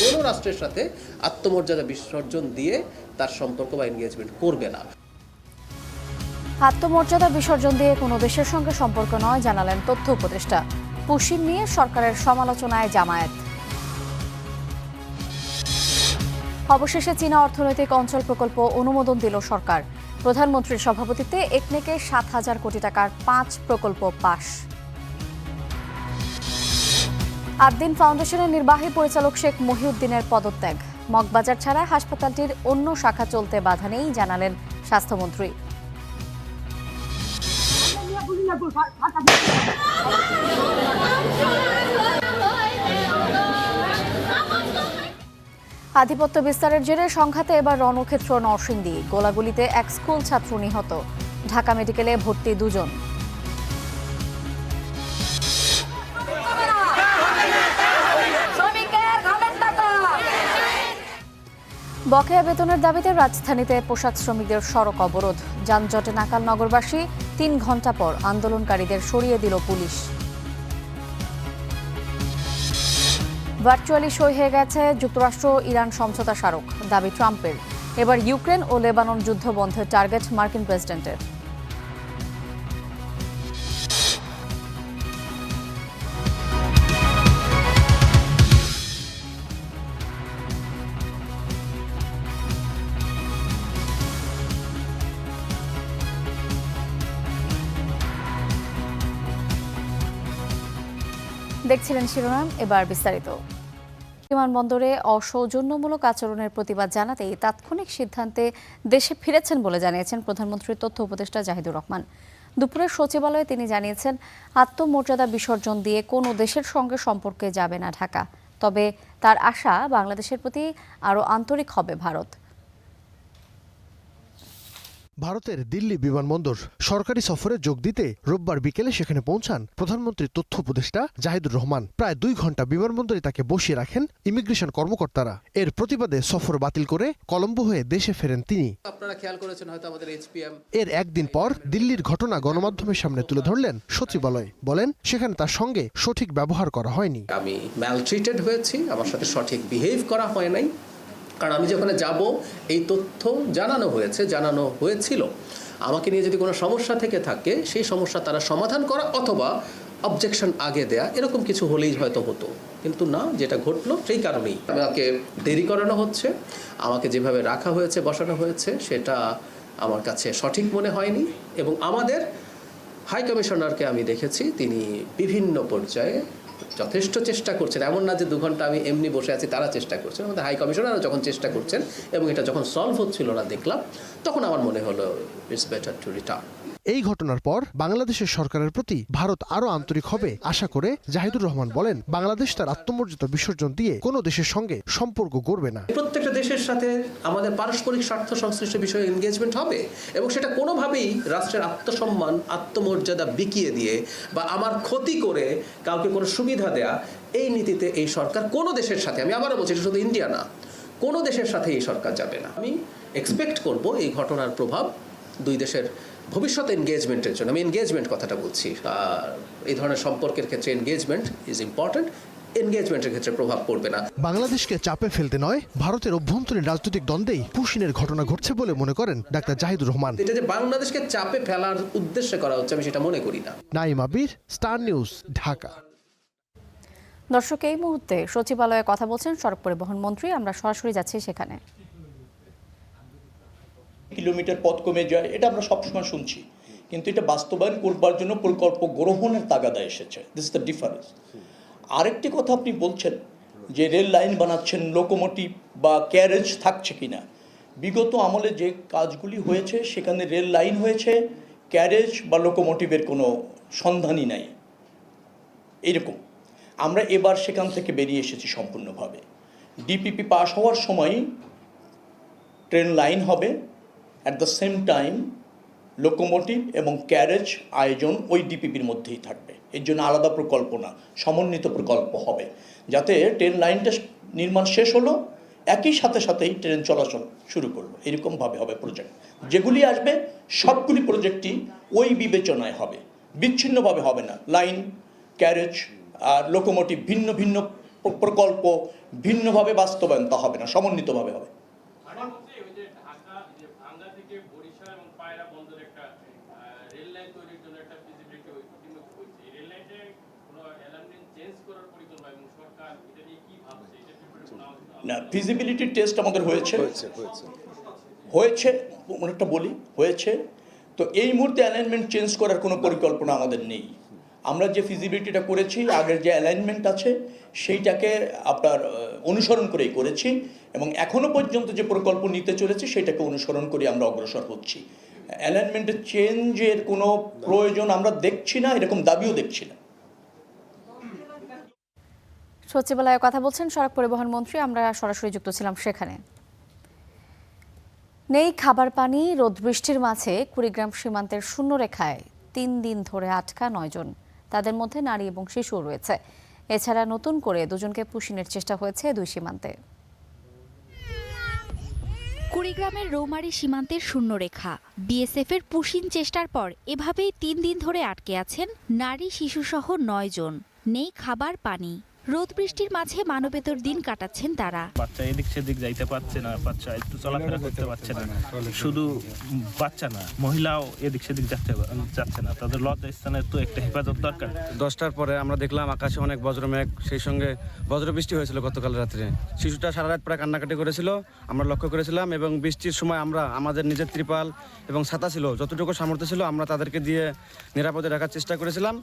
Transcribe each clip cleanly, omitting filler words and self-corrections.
কোনো রাষ্ট্রের সাথে আত্মমর্যাদা বিসর্জন দিয়ে তার সম্পর্ক বা এনগেজমেন্ট করবে না। আত্মমর্যাদা বিসর্জন দিয়ে কোনো দেশের সঙ্গে সম্পর্ক নয় জানালেন তথ্য উপদেষ্টা। পুশিন নিয়ে সরকারের সমালোচনায় জামায়াত। অবশেষে চীনা অর্থনৈতিক অঞ্চল প্রকল্প অনুমোদন দিল সরকার। প্রধানমন্ত্রীর সভাপতিত্বে একনেকে 7,000 কোটি টাকার 5 প্রকল্প পাস। আদ্দিন ফাউন্ডেশনের নির্বাহী পরিচালক শেখ মহিউদ্দিনের পদত্যাগ। মগবাজার ছাড়া হাসপাতালটির অন্য শাখা চলতে বাধা নেই জানালেন স্বাস্থ্যমন্ত্রী। আধিপত্য বিস্তারের জেরে সংঘাতে এবার রণক্ষেত্র নরসিংদী। গোলাগুলিতে এক স্কুল ছাত্র নিহত। ঢাকা মেডিকেলে ভর্তি 2 জন। বকেয়া বেতনের দাবিতে রাজধানীতে পোশাক শ্রমিকদের সড়ক অবরোধ। যানজটে নাকাল নগরবাসী। 3 ঘণ্টা পর আন্দোলনকারীদের সরিয়ে দিল পুলিশ। ভার্চুয়ালি সই হয়ে গেছে যুক্তরাষ্ট্র ইরান সমঝোতা স্মারক। দাবি ট্রাম্পের। এবার ইউক্রেন ও লেবানন যুদ্ধ বন্ধের টার্গেট মার্কিন প্রেসিডেন্টের। দেখছিলেন শিরোনাম, এবার বিস্তারিত। বিমানবন্দরে অসৌজন্যমূলক আচরণের প্রতিবাদ জানাতেই তাৎক্ষণিক সিদ্ধান্তে দেশে ফিরেছেন বলে জানিয়েছেন প্রধানমন্ত্রীর তথ্য উপদেষ্টা জাহিদুর রহমান। দুপুরে সচিবালয়ে তিনি জানিয়েছেন, আত্মমর্যাদা বিসর্জন দিয়ে কোনো দেশের সঙ্গে সম্পর্কে যাবে না ঢাকা। তবে তার আশা, বাংলাদেশের প্রতি আরও আন্তরিক হবে ভারত। ভারতের দিল্লি বিমানবন্দর সরকারি সফরে যোগ দিতে রোববার বিকেলে সেখানে পৌঁছান প্রধানমন্ত্রীর তথ্য উপদেষ্টা জাহিদুর রহমান। প্রায় 2 ঘণ্টা বিমানবন্দরে তাকে বসিয়ে রাখেন ইমিগ্রেশন কর্মকর্তারা। এর প্রতিবাদে সফর বাতিল করে কলম্বো হয়ে দেশে ফেরেন তিনি। আপনারা খেয়াল করেছেন হয়তো আমাদের এইচপিএম। এর একদিন পর দিল্লির ঘটনা গণমাধ্যমের সামনে তুলে ধরলেন সচিবালয়। বলেন, সেখানে তার সঙ্গে সঠিক ব্যবহার করা হয়নি। আমি ম্যালট্রিটেড হয়েছি, আমার সাথে সঠিক বিহেভ করা হয় নাই। কারণ আমি যেখানে যাব এই তথ্য জানানো হয়েছিল। আমাকে নিয়ে যদি কোনো সমস্যা থেকে থাকে সেই সমস্যা তারা সমাধান করা অথবা অবজেকশন আগে দেয়া, এরকম কিছু হলেই হয়তো হতো। কিন্তু না, যেটা ঘটলো সেই কারণেই আমাকে দেরি করানো হচ্ছে। আমাকে যেভাবে রাখা হয়েছে, বসানো হয়েছে, সেটা আমার কাছে সঠিক মনে হয়নি। এবং আমাদের হাই কমিশনারকে আমি দেখেছি, তিনি বিভিন্ন পর্যায়ে যথেষ্ট চেষ্টা করছেন। এমন না যে 2 ঘন্টা আমি এমনি বসে আছি, তারা চেষ্টা করছেন। আমাদের হাই কমিশনারও যখন চেষ্টা করছেন এবং এটা যখন সলভ হচ্ছিল না দেখলাম, তখন আমার মনে হলো ইটস বেটার টু রিটার্ন। এই ঘটনার পর বাংলাদেশের সরকারের প্রতি ভারত আরও আন্তরিক হবে আশা করে জাহিদুর রহমান বলেন, বাংলাদেশ তার আত্মমর্যাদা বিসর্জন দিয়ে কোনো দেশের সঙ্গে সম্পর্ক গড়বে না। প্রত্যেকটা দেশের সাথে আমাদের পারস্পরিক স্বার্থ সংশ্লিষ্ট বিষয়ে এনগেজমেন্ট হবে এবং সেটা কোনোভাবেই রাষ্ট্রের আত্মসম্মান, আত্মমর্যাদা বিকিয়ে দিয়ে বা আমার ক্ষতি করে কাউকে কোনো সুবিধা দেয়া, এই নীতিতে এই সরকার কোনো দেশের সাথে, আমি আবারও বলছি, শুধু ইন্ডিয়া না, কোনো দেশের সাথে এই সরকার যাবে না। আমি এক্সপেক্ট করব এই ঘটনার প্রভাব 2 দেশের ভবিষ্যৎ এনগেজমেন্টের জন্য, আমি এনগেজমেন্ট কথাটা বলছি, এই ধরনের সম্পর্কের ক্ষেত্রে এনগেজমেন্ট ইজ ইম্পর্টেন্ট, এনগেজমেন্টের ক্ষেত্রে প্রভাব পড়বে না। বাংলাদেশকে চাপে ফেলতে নয়, ভারতের অভ্যন্তরীণ রাজনৈতিক দ্বন্দ্বেই পুশিনের ঘটনা ঘটছে বলে মনে করেন ডাক্তার জাহিদুর রহমান। এটা যে বাংলাদেশকে চাপে ফেলার উদ্দেশ্যে করা হচ্ছে, আমি সেটা মনে করি না। নাইম আবির, স্টার নিউজ, ঢাকা। দর্শক, এই মুহূর্তে সচিবালয়ে কথা বলছেন সড়ক পরিবহন মন্ত্রী। আমরা সরাসরি যাচ্ছি সেখানে। কিলোমিটার পথ কমে যায়, এটা আমরা সবসময় শুনছি, কিন্তু এটা বাস্তবায়ন করবার জন্য প্রকল্প গ্রহণের তাগাদা এসেছে। This is the difference. আরেকটি কথা আপনি বলছেন যে রেল লাইন বানাচ্ছেন, লোকোমোটিভ বা ক্যারেজ থাকছে কিনা। বিগত আমলে যে কাজগুলি হয়েছে সেখানে রেল লাইন হয়েছে, ক্যারেজ বা লোকোমোটিভের কোনো সন্ধানই নাই। এরকম আমরা এবার সেখান থেকে বেরিয়ে এসেছি সম্পূর্ণভাবে। ডিপিপি পাস হওয়ার সময়ই ট্রেন লাইন হবে, at the same time locomotive এবং ক্যারেজ আয়োজন ওই ডিপিপির মধ্যেই থাকবে। এর জন্য আলাদা প্রকল্প না, সমন্বিত প্রকল্প হবে, যাতে ট্রেন লাইনটা নির্মাণ শেষ হলো একই সাথেই ট্রেন চলাচল শুরু করলো। এরকমভাবে হবে প্রজেক্ট। যেগুলি আসবে সবগুলি প্রজেক্টই ওই বিবেচনায় হবে, বিচ্ছিন্নভাবে হবে না। লাইন, ক্যারেজ আর লোকোমোটিভ ভিন্ন ভিন্ন প্রকল্প ভিন্নভাবে বাস্তবায়ন তা হবে না, সমন্বিতভাবে হবে। না, ফিজিবিলিটি টেস্ট আমাদের হয়েছে অনেকটা বলি হয়েছে। তো এই মুহূর্তে অ্যালাইনমেন্ট চেঞ্জ করার কোনো পরিকল্পনা আমাদের নেই। আমরা যে ফিজিবিলিটিটা করেছি, আগের যে অ্যালাইনমেন্ট আছে সেইটাকে আপনার অনুসরণ করেই করেছি, এবং এখনো পর্যন্ত যে প্রকল্প নিতে চলেছি সেটাকে অনুসরণ করে আমরা অগ্রসর হচ্ছি। অ্যালাইনমেন্টের চেঞ্জের কোনো প্রয়োজন আমরা দেখছি না, এরকম দাবিও দেখছি না। সচিবালয়ে কথা বলছেন সড়ক পরিবহন মন্ত্রী, আমরা সরাসরি যুক্ত ছিলাম সেখানে। নেই খাবার পানি, রোদ বৃষ্টির মাঝে কুড়িগ্রাম সীমান্তের শূন্যরেখায় 3 দিন ধরে আটকা 9 জন, তাদের মধ্যে নারী এবং শিশুও রয়েছে। এছাড়া নতুন করে 2 জনকে পুশিনের চেষ্টা হয়েছে 2 সীমান্তে। কুড়িগ্রামের রৌমারী সীমান্তের শূন্যরেখা, বিএসএফের পুশিন চেষ্টার পর এভাবেই 3 দিন ধরে আটকে আছেন নারী শিশুসহ 9 জন। নেই খাবার পানি, রোদ বৃষ্টির মাঝে মানবেতর দিন কাটাচ্ছেন তারা। বাচ্চা এদিক সেদিক যাইতে পারছে না, বাচ্চা একটু চলাফেরা করতে পারছে না, শুধু বাচ্চা না মহিলাও এদিক সেদিক যাচ্ছে না, তাদের লজ্জা স্থানের তো একটা হেফাজত দরকার। 10টার পরে আমরা দেখলাম আকাশে অনেক বজ্রমেঘ, সেই সঙ্গে বজ্রবৃষ্টি হয়েছিল গতকাল রাত্রে। শিশুটা সারা রাত প্রায় কান্নাকাটি করেছিল, আমরা লক্ষ্য করেছিলাম, এবং বৃষ্টির সময় আমরা আমাদের নিজের ত্রিপাল এবং ছাতা ছিল, যতটুকু সামর্থ্য ছিল আমরা তাদেরকে দিয়ে নিরাপদে রাখার চেষ্টা করেছিলাম।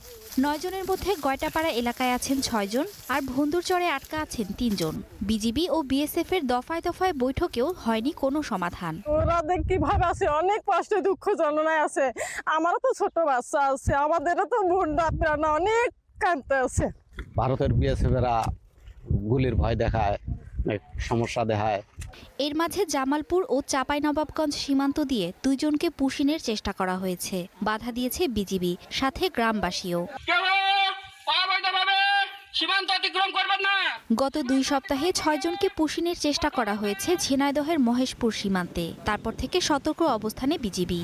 9 জনের মধ্যে গয়টাপাড়া এলাকায় আছেন 6 জন, আর ভন্দুরচরে আটকা আছেন 3 জন। বিজিবি ও বিএসএফ এর দফায় দফায় বৈঠকেও হয়নি কোনো সমাধান। ওরা কিভাবে আছে, অনেক কষ্ট দুঃখ যন্ত্রণায় আছে। আমারও তো ছোট বাচ্চা আছে, আমাদেরও তো মুন্ডা প্রাণা অনেক কাঁদতে আছে। ভারতের বিএসএফেরা গুলির ভয় দেখায়, সমস্যা দেখায়। এর মাঝে জামালপুর ও চাঁপাইনবাবগঞ্জ সীমান্ত দিয়ে 2 জনকে পুশিনের চেষ্টা করা হয়েছে। বাধা দিয়েছে বিজিবি, সাথে গ্রামবাসীও। গত 2 সপ্তাহে 6 জনকে পুশিনের চেষ্টা করা হয়েছে ঝিনাইদহের মহেশপুর সীমান্তে। তারপর থেকে সতর্ক অবস্থানে বিজিবি।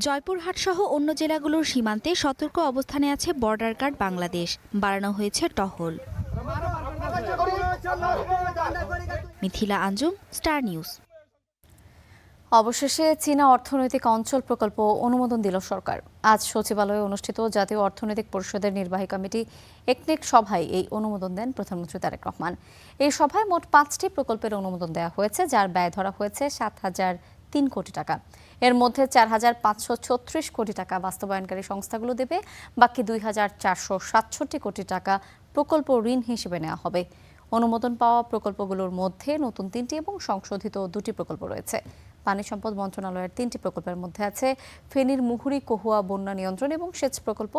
জয়পুরহাট সহ অন্য জেলাগুলোর সীমান্তে সতর্ক অবস্থানে আছে বর্ডার গার্ড বাংলাদেশ। বাড়ানো হয়েছে টহল। Mithila Anjum, star news. অবশেষে চীনা অর্থনৈতিক অঞ্চল প্রকল্প অনুমোদন দিল সরকার। আজ সচিবালয়ে অনুষ্ঠিত জাতীয় অর্থনৈতিক পরিষদের নির্বাহী কমিটি একনেক সভায় এই অনুমোদন দেন প্রধানমন্ত্রী তারেক রহমান। এই সভায় মোট 5টি প্রকল্পের অনুমোদন দেওয়া হয়েছে, যার ব্যয় ধরা হয়েছে 7,003 কোটি টাকা। এর মধ্যে 4,536 কোটি টাকা বাস্তবায়নকারী সংস্থাগুলো দেবে, বাকি 2,467 কোটি টাকা প্রকল্প ঋণ হিসেবে নেওয়া হবে। অনুমোদন পাওয়া প্রকল্পগুলোর মধ্যে নতুন 3টি এবং সংশোধিত 2টি প্রকল্প রয়েছে। পানি সম্পদ মন্ত্রণালয়ের 3টি প্রকল্পের মধ্যে আছে ফেনীর মুহুরী কহুয়া বন্যা নিয়ন্ত্রণ এবং সেচ প্রকল্প,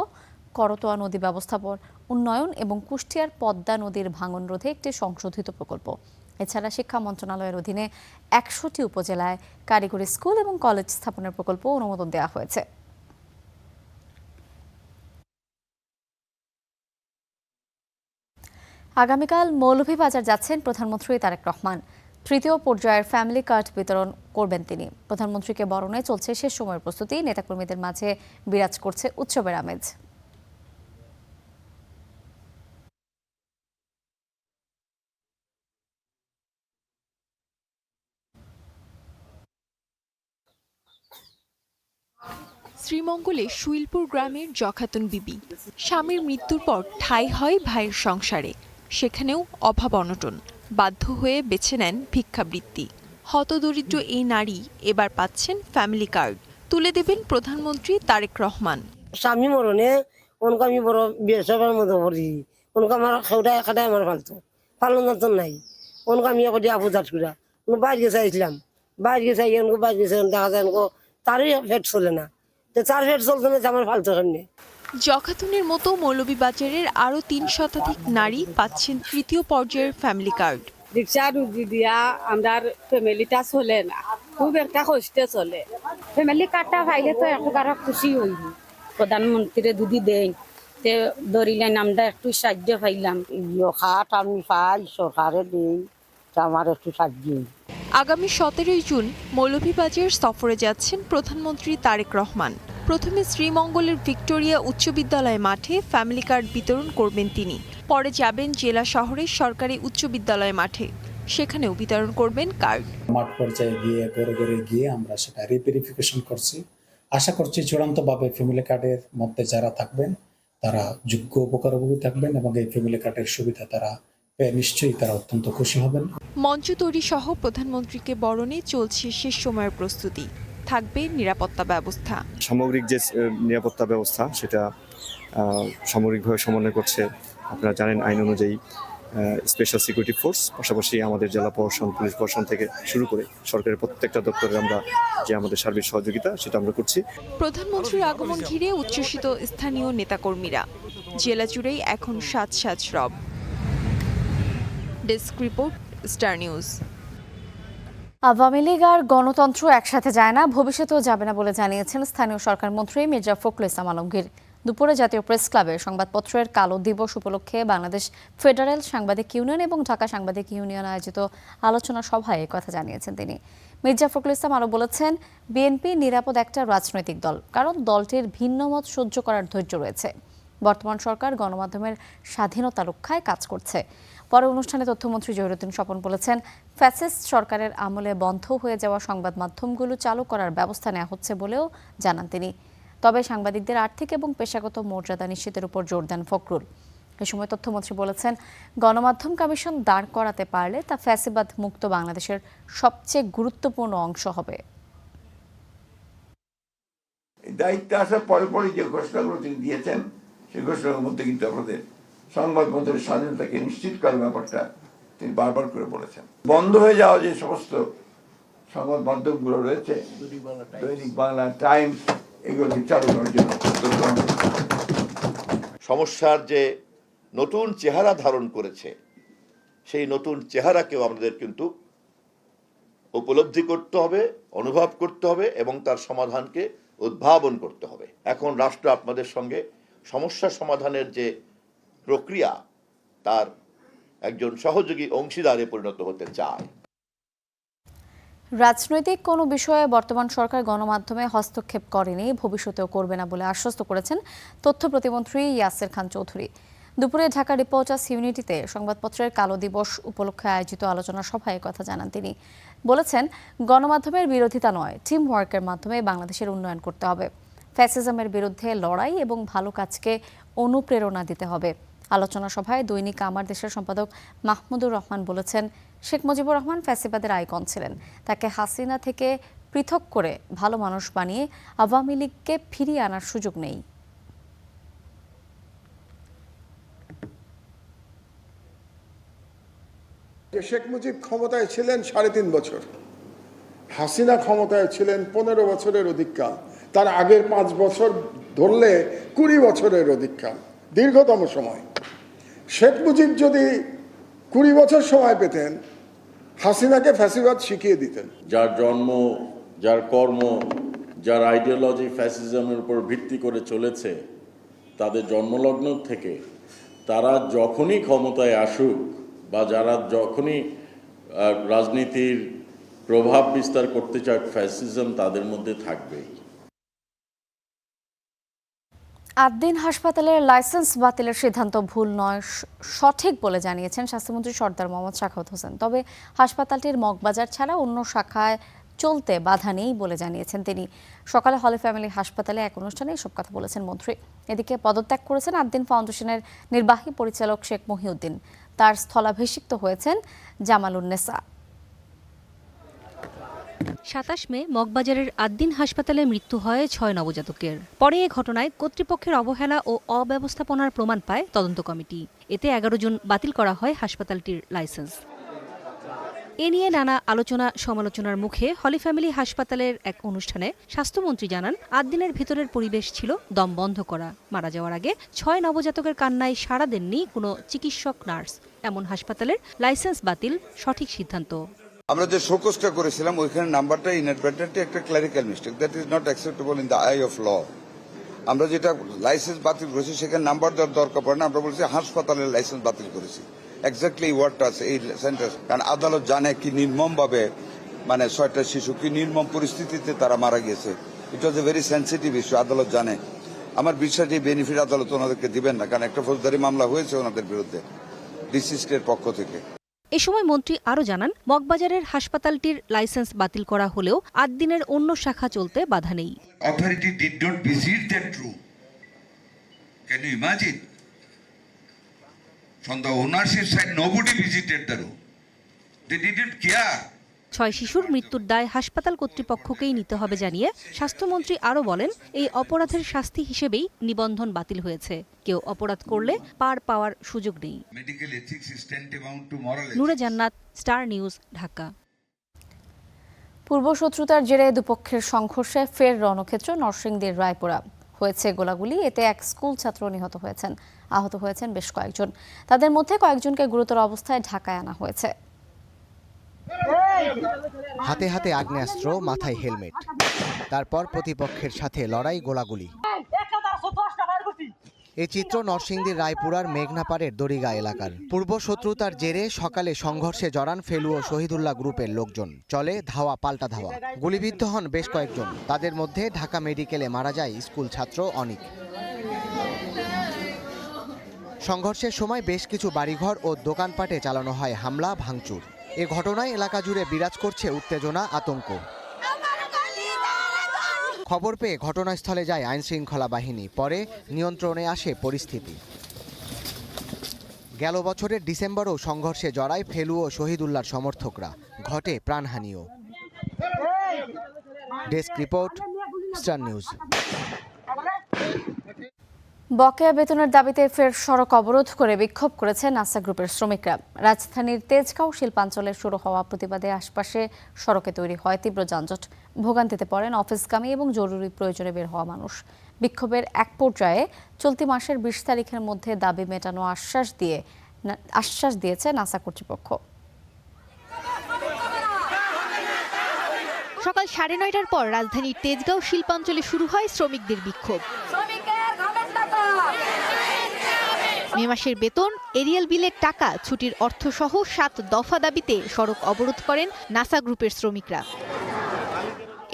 করতোয়া নদী ব্যবস্থাপন উন্নয়ন এবং কুষ্টিয়ার পদ্মা নদীর ভাঙন রোধে একটি সংশোধিত প্রকল্প। এছাড়া শিক্ষা মন্ত্রণালয়ের অধীনে 100টি উপজেলায় কারিগরি স্কুল এবং কলেজ স্থাপনের প্রকল্প অনুমোদন দেওয়া হয়েছে। আগামীকাল মৌলভীবাজার যাচ্ছেন প্রধানমন্ত্রী তারেক রহমান। 3য় পর্যায়ের ফ্যামিলি কার্ড বিতরণ করবেন তিনি। প্রধানমন্ত্রীকে বরণে চলছে শেষ সময়ের প্রস্তুতি। নেতাকর্মীদের মাঝে বিরাজ করছে উৎসবের আমেজ। শ্রীমঙ্গলে শুইলপুর গ্রামের জখাতুন বিবি। স্বামীর মৃত্যুর পর ঠাঁই হয় ভাইয়ের সংসারে, সেখানেও অভাব অনটন। বাধ্য হয়ে বেছে নেন ভিক্ষাবৃত্তি। হতদরিদ্র এই নারী এবার পাচ্ছেন ফ্যামিলি কার্ড। তুলে দেবেন প্রধানমন্ত্রী তারেক রহমান। স্বামী মরণে ওনকে আমি বড় বিয়েসবের মতো করি, ওনকে আমার খেউটায় খাটায় আমার পালন যন্ত্র নাই। ওনকে আমি করি আবুজাত করা বাইরে গেছে আসলাম, বাইরে গেছে ওনকে বাইরে গেছে দেখা যায় ওনকে তারই ফেট চলে না, তার ফেট চলতে না আমার ফালতু সামনে। জখাতুনের মতো মৌলভীবাজারের আরও 3 শতাধিক নারী পাচ্ছেন 3য় পর্যায়ের ফ্যামিলি কার্ড। রিক্সা রুজি দিয়া আমার ফ্যামিলিটা চলে না, খুব একটা কষ্টে চলে। ফ্যামিলি কার্ডটা পাইলে তো একেবারে খুশি হইব। প্রধানমন্ত্রী যদি দেন তে ধরিলেন আমরা একটু সাহায্য পাইলাম। খাট আমি পাই সরকারে দেই, আমার একটু সাহায্য। আগামী 17 জুন মৌলভীবাজার সফরে যাচ্ছেন প্রধানমন্ত্রী তারেক রহমান। প্রথমে শ্রীমঙ্গলের ভিক্টোরিয়া উচ্চ বিদ্যালয় মাঠে ফ্যামিলি কার্ড বিতরণ করবেন তিনি। পরে যাবেন জেলা শহরের সরকারি উচ্চ বিদ্যালয় মাঠে, সেখানেও বিতরণ করবেন কার্ড। মাঠ পর্যায়ে গিয়ে ঘরে ঘরে গিয়ে আমরা সেটা রিভেরিফিকেশন করছি। আশা করছি চূড়ান্তভাবে ফ্যামিলি কার্ডের মধ্যে যারা থাকবেন তারা যোগ্য উপকারভোগী থাকবেন এবং এই ফ্যামিলি কার্ডের সুবিধা তারা পেয়ে নিশ্চয়ই তারা অত্যন্ত খুশি হবেন। মঞ্চ তৈরি সহ প্রধানমন্ত্রীকে বরণে চলছে শেষ সময়ের প্রস্তুতি, থাকবে নিরাপত্তা ব্যবস্থা। সামগ্রিক যে নিরাপত্তা ব্যবস্থা সেটা সামরিকভাবে সমন্বয় করছে, আপনারা জানেন আইন অনুযায়ী স্পেশাল সিকিউরিটি ফোর্স, পাশাপাশি আমাদের জেলা প্রশাসন, পুলিশ প্রশাসন থেকে শুরু করে সরকারের প্রত্যেকটা দপ্তরে আমরা যে আমাদের সার্বিক সহযোগিতা সেটা আমরা করছি। প্রধানমন্ত্রীর আগমন ঘিরে উচ্ছ্বসিত স্থানীয় নেতাকর্মীরা। জেলা জুড়েই এখন সাজ সাজ রব। Desk report, star news. Awami League আর গণতন্ত্র একসাথে যায় না, ভবিষ্যতেও যাবে না বলে জানিয়েছেন স্থানীয় সরকার মন্ত্রী মির্জা ফখরুল ইসলাম আলমগীর। দুপুরে জাতীয় প্রেস ক্লাবে সংবাদপত্রের কালো দিবস উপলক্ষে বাংলাদেশ ফেডারেল সাংবাদিক ইউনিয়ন এবং ঢাকা সাংবাদিক ইউনিয়ন আয়োজিত আলোচনা সভায় কথা জানিয়েছেন তিনি। মির্জা ফখরুল ইসলাম আরও বলেছেন, বিএনপি নিরাপদ একটা রাজনৈতিক দল, কারণ দলটির ভিন্ন মত সহ্য করার ধৈর্য রয়েছে। বর্তমান সরকার গণমাধ্যমের স্বাধীনতা রক্ষায় কাজ করছে। পরে অনুষ্ঠানে তথ্যমন্ত্রী জহিরুদ্দিন স্বপন বলেছেন, ফ্যাসিস্ট সরকারের আমলে বন্ধ হয়ে যাওয়া সংবাদ মাধ্যমগুলো চালু করার ব্যবস্থা নেওয়া হচ্ছে বলেও জানান তিনি। তবে সাংবাদিকদের আর্থিক এবং পেশাগত মর্যাদা নিশ্চিতের উপর জোর দেন ফখরুল। এ সময় তথ্যমন্ত্রী বলেছেন, গণমাধ্যম কমিশন দাঁড় করাতে পারলে তা ফ্যাসিবাদ মুক্ত বাংলাদেশের সবচেয়ে গুরুত্বপূর্ণ অংশ হবে। দায়িত্বে আসার পরে পরে যে ঘোষণাগুলো তিনি দিয়েছেন সেই ঘোষণার মধ্যে কিন্তু আমাদের সংবাদ মাধ্যমের স্বাধীনতাকে নিশ্চিত করার ব্যাপারটা তিনি বারবার করে বলেছেন। বন্ধ হয়ে যাওয়া যে সমস্ত সংবাদ মাধ্যমগুলো রয়েছে, দৈনিক বাংলা, টাইমস, এগুলোকে চালু করার জন্য সমস্যার যে নতুন চেহারা ধারণ করেছে সেই নতুন চেহারাকেও আমাদের কিন্তু উপলব্ধি করতে হবে, অনুভব করতে হবে এবং তার সমাধানকে উদ্ভাবন করতে হবে। এখন রাষ্ট্র আপনাদের সঙ্গে সমস্যা সমাধানের যে প্রক্রিয়া তার একজন সহযোগী অংশীদারে পরিণত হতে চায়। রাজনৈতিক কোনো বিষয়ে বর্তমান সরকার গণমাধ্যমে হস্তক্ষেপ করেনি, ভবিষ্যতেও করবে না বলে আশ্বস্ত করেছেন তথ্য প্রতিমন্ত্রী ইয়াসের খান চৌধুরী। দুপুরে ঢাকা রিপোর্টার্স ইউনিটিতে সংবাদপত্রের কালো দিবস উপলক্ষে আয়োজিত আলোচনা সভায় কথা জানান তিনি। বলেছেন, গণমাধ্যমের বিরোধিতা নয়, টিম ওয়ার্কের মাধ্যমে বাংলাদেশের উন্নয়ন করতে হবে। ফ্যাসিজমের বিরুদ্ধে লড়াই এবং ভালো কাজকে অনুপ্রেরণা দিতে হবে। আলোচনা সভায় দৈনিক আমার দেশের সম্পাদক মাহমুদুর রহমান বলেছেন, শেখ মুজিবুর রহমান ফ্যাসিবাদের আইকন ছিলেন। তাকে হাসিনা থেকে পৃথক করে ভালো মানুষ বানিয়ে আওয়ামী লীগকে ফিরিয়ে আনার সুযোগ নেই। শেখ মুজিব ক্ষমতায় ছিলেন 3.5 বছর, হাসিনা ক্ষমতায় ছিলেন 15 বছরের অধিককাল, তার আগের 5 বছর ধরলে 20 বছরের অধিককাল, দীর্ঘতম সময়। শেখ মুজিব যদি 20 বছর সময় পেতেন, হাসিনাকে ফ্যাসিবাদ শিখিয়ে দিতেন। যার জন্ম, যার কর্ম, যার আইডিওলজি ফ্যাসিজমের উপর ভিত্তি করে চলেছে, তাদের জন্মলগ্ন থেকে তারা যখনই ক্ষমতায় আসুক বা যারা যখনই রাজনীতির প্রভাব বিস্তার করতে চায়, ফ্যাসিজম তাদের মধ্যে থাকবেই। আদ্দিন হাসপাতালের লাইসেন্স বাতিলের সিদ্ধান্ত ভুল নয়, সঠিক বলে জানিয়েছেন স্বাস্থ্যমন্ত্রী সরদার মোহাম্মদ সাখাওয়াত হোসেন। তবে হাসপাতালটির মগবাজার ছাড়া অন্য শাখায় চলতে বাধা নেই বলে জানিয়েছেন তিনি। সকালে হলি ফ্যামিলি হাসপাতালে এক অনুষ্ঠানে এসব কথা বলেছেন মন্ত্রী। এদিকে পদত্যাগ করেছেন আদ্দিন ফাউন্ডেশনের নির্বাহী পরিচালক শেখ মহিউদ্দিন। তার স্থলাভিষিক্ত হয়েছেন জামালুন্নেসা। 27 মে মগবাজারের আদ্দিন হাসপাতালে মৃত্যু হয় 6 নবজাতকের। পরে এ ঘটনায় কর্তৃপক্ষের অবহেলা ও অব্যবস্থাপনার প্রমাণ পায় তদন্ত কমিটি। এতে 11 জন বাতিল করা হয় হাসপাতালটির লাইসেন্স। এ নিয়ে নানা আলোচনা সমালোচনার মুখে হলি ফ্যামিলি হাসপাতালের এক অনুষ্ঠানে স্বাস্থ্যমন্ত্রী জানান, আদ্দিনের ভিতরের পরিবেশ ছিল দম বন্ধ করা। মারা যাওয়ার আগে 6 নবজাতকের কান্নায় সাড়া দেননি কোনো চিকিৎসক, নার্স। এমন হাসপাতালের লাইসেন্স বাতিল সঠিক সিদ্ধান্ত। আমরা যে শোকজটা করেছিলাম ওইখানে নাম্বারটা ইনঅ্যাডভার্টেন্টলি একটা clerical mistake, that is not acceptable in the eye of law. আমরা যেটা লাইসেন্স বাতিল করেছি সেখানে নাম্বার দেওয়ার দরকার পড়ে না, আমরা বলছি হাসপাতালের লাইসেন্স বাতিল করেছি। এক্স্যাক্টলি ওয়ার্ডটা আছে এই সেন্টেন্স, কারণ আদালত জানে কি নির্মমভাবে, মানে 6টা শিশু কি নির্মম পরিস্থিতিতে তারা মারা গিয়েছে। ইট ওয়াজ এ ভেরি সেন্সিটিভ ইস্যু, আদালত জানে। আমার বিশ্বাস এই বেনিফিট আদালত ওনাদেরকে দিবেন না, কারণ একটা ফৌজদারি মামলা হয়েছে ওনাদের বিরুদ্ধে ডিসিসির পক্ষ থেকে। এ সময় মন্ত্রী আরও জানান, মগবাজারের হাসপাতালটির লাইসেন্স বাতিল করা হলেও ৮ দিনের অন্য শাখা চলতে বাধা নেই। Authority did not visit that room. Can you imagine? From the ownership side, nobody visited the room. They didn't care. ৬ শিশুর মৃত্যুর দায় হাসপাতাল কর্তৃপক্ষকেই নিতে হবে জানিয়ে স্বাস্থ্যমন্ত্রী আরও বলেন, এই অপরাধের শাস্তি হিসেবেই নিবন্ধন বাতিল হয়েছে। কেউ অপরাধ করলে পার পাওয়ার সুযোগ নেই। Medical ethics is tantamount to moral ethics. নূরে জান্নাত, স্টার নিউজ, ঢাকা। পূর্বশত্রুতার জেরে দুপক্ষের সংঘর্ষে ফের রণক্ষেত্র নরসিংদীর রায়পুরা। হয়েছে গোলাগুলি, এতে এক স্কুল ছাত্র নিহত হয়েছেন, আহত হয়েছেন বেশ কয়েকজন। তাদের মধ্যে কয়েকজনকে গুরুতর অবস্থায় ঢাকায় আনা হয়েছে। হাতে হাতে আগ্নেয়াস্ত্র, মাথায় হেলমেট, তারপর প্রতিপক্ষের সাথে লড়াই, গোলাগুলি। এই চিত্র নরসিংদীর রায়পুরার মেঘনাপাড়ের দড়িগা এলাকার। পূর্ব শত্রুতার জেরে সকালে সংঘর্ষে জড়ান ফেলু ও শহীদুল্লাহ গ্রুপের লোকজন। চলে ধাওয়া পাল্টা ধাওয়া, গুলিবিদ্ধ হন বেশ কয়েকজন। তাদের মধ্যে ঢাকা মেডিকেলে মারা যায় স্কুল ছাত্র অনিক। সংঘর্ষের সময় বেশ কিছু বাড়িঘর ও দোকানপাটে চালানো হয় হামলা, ভাঙচুর। এ ঘটনায় এলাকা জুড়ে বিরাজ করছে উত্তেজনা, আতঙ্ক। খবর পেয়ে ঘটনাস্থলে যায় আইনশৃঙ্খলা বাহিনী, পরে নিয়ন্ত্রণে আসে পরিস্থিতি। গেল বছরের ডিসেম্বরেও সংঘর্ষে জড়ায় ফেলু ও শহীদুল্লাহর সমর্থকরা, ঘটে প্রাণহানিও। Desk report, star news. বকেয়া বেতনের দাবিতে ফের সড়ক অবরোধ করে বিক্ষোভ করেছে নাসা গ্রুপের শ্রমিকরা। রাজধানীর তেজগাঁও শিল্পাঞ্চলে শুরু হওয়া প্রতিবাদে আশপাশে সড়কে তৈরি হয় তীব্র যানজট। ভোগান্তিতে পড়েন অফিসগামী এবং জরুরি প্রয়োজনে বের হওয়া মানুষ। বিক্ষোভের এক পর্যায়ে চলতি মাসের ২০ তারিখের মধ্যে দাবি মেটানো আশ্বাস দিয়েছে নাসা কর্তৃপক্ষ। সকাল ৯:৩০টার পর রাজধানীর তেজগাঁও শিল্পাঞ্চলে শুরু হয় শ্রমিকদের বিক্ষোভ। মে মাসের বেতন, এরিয়াল বিলের টাকা, ছুটির অর্থসহ ৭ দফা দাবিতে সড়ক অবরোধ করেন নাসা গ্রুপের শ্রমিকরা।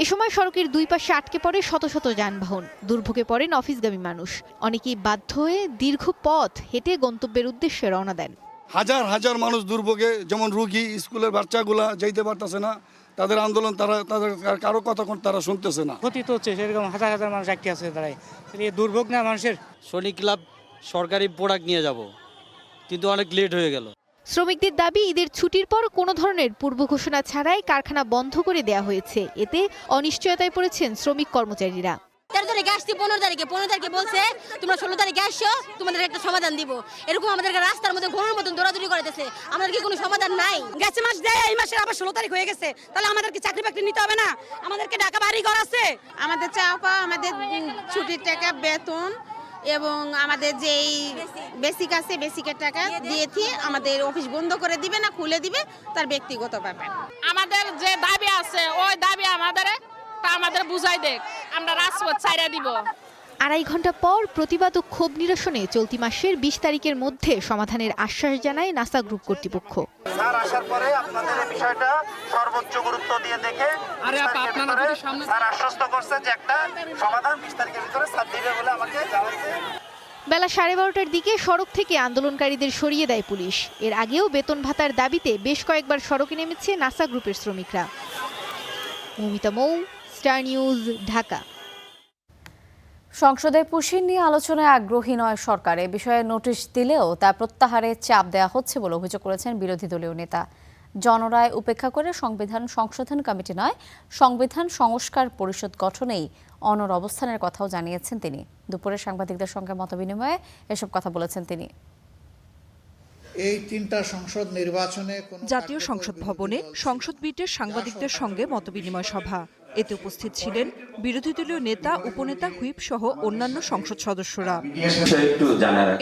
এ সময় সড়কের দুই পাশে আটকে পড়ে শত শত যানবাহন। দুর্ভোগে পড়েন অফিসগামী মানুষ। অনেকেই বাধ্য হয়ে দীর্ঘ পথ হেঁটে গন্তব্যের উদ্দেশ্যে রওনা দেন। হাজার হাজার মানুষ দুর্ভোগে, যেমন রুগী, স্কুলের বাচ্চাগুলা যেতে পারতেছে না। তাদের আন্দোলন, তাদের কারো কথা তারা শুনতেছে না। ক্ষতি তো হচ্ছে, সেরকম হাজার হাজার মানুষ আটকে আছে দাঁড়ায়। দুর্ভোগ না মানুষের। শ্রমিক ক্লাব সরকারি প্রোডাক্ট নিয়ে যাব, কিন্তু অনেক লেট হয়ে গেল। শ্রমিকদের দাবি, ঈদের ছুটির পর কোনো ধরনের পূর্ব ঘোষণা ছাড়াই কারখানা বন্ধ করে দেওয়া হয়েছে। এতে অনিশ্চয়তায় পড়েছেন শ্রমিক কর্মচারীরা। 13 তারিখে আসছি, 15 তারিখে বলছে তোমরা 16 তারিখে আসছো, তোমাদের একটা সমাধান দিব। এরকম আমাদেরকে রাস্তার মধ্যে ঘোড়ার মতন দৌড়াদৌড়ি করতেছে। আমাদের কি কোনো সমাধান নাই? গেছে মাস দেয়, এই মাসের আবার 16 তারিখ হয়ে গেছে। তাহলে আমাদেরকে চাকরি বাকরি নিতে হবে না? আমাদেরকে ঢাকা বাড়ি ঘর আছে। আমাদের চাওয়া আমাদের ছুটির টাকা, বেতন এবং আমাদের যেই বেসিক আছে, বেসিকের টাকা দিয়েছি। আমাদের অফিস বন্ধ করে দিবে না খুলে দিবে, তার ব্যক্তিগত ব্যাপার। আমাদের যে দাবি আছে ওই দাবি আমাদের বুঝাই দেখ, আমরা রাজপথ ছাইরা দিব। ২.৫ ঘন্টা পর প্রতিবাদ ও ক্ষোভ নিরসনে চলতি মাসের ২০ তারিখের মধ্যে সমাধানের আশ্বাস জানায় নাসা গ্রুপ কর্তৃপক্ষ। স্যার আসার পরে আপনাদের এই বিষয়টা সর্বোচ্চ গুরুত্ব দিয়ে দেখে স্যার আশ্বস্ত করছে যে একটা সমাধান ২০ তারিখের ভিতরে স্যার দিবে বলে আমাকে জানাইছে। বেলা 12:30টার দিকে সড়ক থেকে আন্দোলনকারীদের সরিয়ে দেয় পুলিশ। এর আগেও বেতন ভাতার দাবিতে বেশ কয়েকবার সড়কে নেমেছে নাসা গ্রুপের শ্রমিকরা। মৌমিতা মৌ, স্টার নিউজ, ঢাকা। সংসদে পুশিন নিয়ে আলোচনায় আগ্রহী নয় সরকার। এ বিষয়ে নোটিশ দিলেও তা প্রত্যাহারে চাপ দেওয়া হচ্ছে বলে অভিযোগ করেছেন বিরোধী দলীয় নেতা। জনরায় উপেক্ষা করে সংবিধান সংশোধন কমিটি নয়, সংবিধান সংস্কার পরিষদ গঠনেই অনড় অবস্থানের কথাও জানিয়েছেন তিনি। দুপুরে সাংবাদিকদের সঙ্গে মতবিনিময়ে এসব কথা বলেছেন তিনি। এই ৩টা সংসদ নির্বাচনে জাতীয় সংসদ ভবনে সংসদ বিটের সাংবাদিকদের সঙ্গে মতবিনিময় সভা। এতে উপস্থিত ছিলেন বিরোধী দলীয় নেতা, উপনেতা, হুইপ সহ অন্যান্য সংসদ সদস্যরা।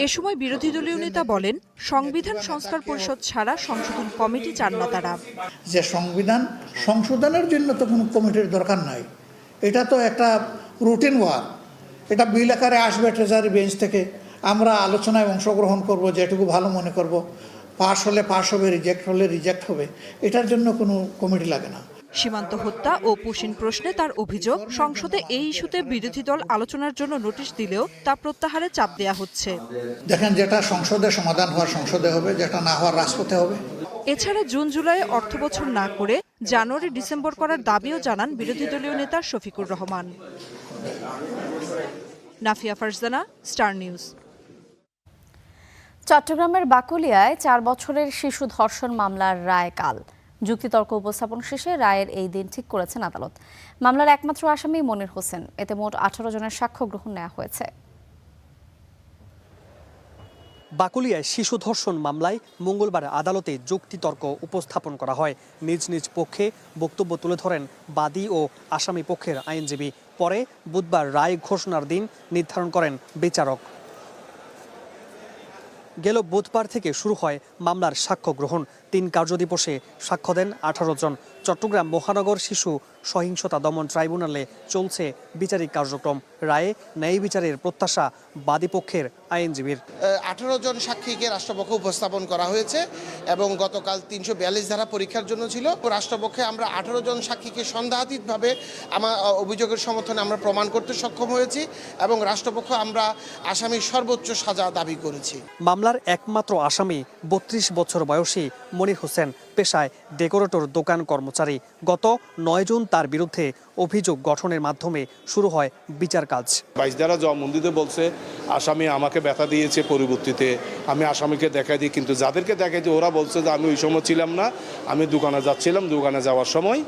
এ সময় বিরোধী দলীয় নেতা বলেন, সংবিধান সংস্কার পরিষদ ছাড়া সংশোধন কমিটি চান না তারা। যে সংবিধান সংশোধনের জন্য তো কোনো কমিটির দরকার নাই, এটা তো একটা রুটিন ওয়ার্ক। এটা বিল আকারে আসবে ট্রেজারি বেঞ্চ থেকে, আমরা আলোচনায় অংশগ্রহণ করব, যেটুকু ভালো মনে করব। পাস হলে পাস হবে, রিজেক্ট হলে রিজেক্ট হবে। এটার জন্য কোনো কমিটি লাগে না। সীমান্ত হত্যা ও পুশিন প্রশ্নে তার অভিযোগ, সংসদে এই ইস্যুতে বিরোধী দল আলোচনার জন্য নোটিশ দিলেও তা প্রত্যাহারে চাপ দেয়া হচ্ছে। দেখেন, যেটা সংসদে সমাধান হওয়ার সংসদে হবে, যেটা না হওয়ার রাজপথে হবে। এছাড়া জুন জুলাইয়ে অর্থবছর না করে জানুয়ারি ডিসেম্বর করার দাবিও জানান বিরোধী দলীয় নেতা শফিকুর রহমান। Nafia Farzana, star news. চট্টগ্রামের বাকুলিয়ায় 4 বছরের শিশু ধর্ষণ মামলার রায় কাল। যুক্তিতর্ক উপস্থাপন শেষে রায়ের এই দিন ঠিক করেছেন আদালত। মামলার একমাত্র আসামি মনির হোসেন। এতে মোট 18 জনের সাক্ষ্য গ্রহণ নেওয়া হয়েছে। বাকুলিয়ায় শিশু ধর্ষণ মামলায় মঙ্গলবার আদালতে যুক্তিতর্ক উপস্থাপন করা হয়। নিজ নিজ পক্ষে বক্তব্য তুলে ধরেন বাদী ও আসামি পক্ষের আইনজীবী। পরে বুধবার রায় ঘোষণার দিন নির্ধারণ করেন বিচারক। গেল বুধবার থেকে শুরু হয় মামলার সাক্ষ্য গ্রহণ। 3 কার্যদিবসে সাক্ষ্য দেন 18 জন। চট্টগ্রাম মহানগর শিশু সহিংসতা দমন ট্রাইব্যুনালে চলছে বিচারিক কার্যক্রম। রায়ে ন্যায় বিচারের প্রত্যাশা বাদীপক্ষের আইনজীবীর। 18 জন সাক্ষীকে রাষ্ট্রপক্ষে উপস্থাপন করা হয়েছে এবং গতকাল 342 ধারা পরীক্ষার জন্য ছিল। রাষ্ট্রপক্ষে আমরা 18 জন সাক্ষীকে সন্দেহাতীতভাবে আমার অভিযোগের সমর্থনে আমরা প্রমাণ করতে সক্ষম হয়েছি এবং রাষ্ট্রপক্ষ আমরা আসামির সর্বোচ্চ সাজা দাবি করেছি। মামলার একমাত্র আসামি 32 বছর বয়সী মনির হোসেন, পেশায় ডেকোরেটর দোকান কর্মচারী। গত 9 জুন তার বিরুদ্ধে অভিযোগ গঠনের মাধ্যমে শুরু হয় বিচার কাজ। 22 ধারা জবানবন্দিতে বলছে আসামি আমাকে ব্যথা দিয়েছে, পরবর্তীতে আমি আসামিকে দেখাই দিই, কিন্তু যাদেরকে দেখাই দিই ওরা বলছে যে আমি ওই সময় ছিলাম না, আমি দোকানে যাচ্ছিলাম, দোকানে যাওয়ার সময়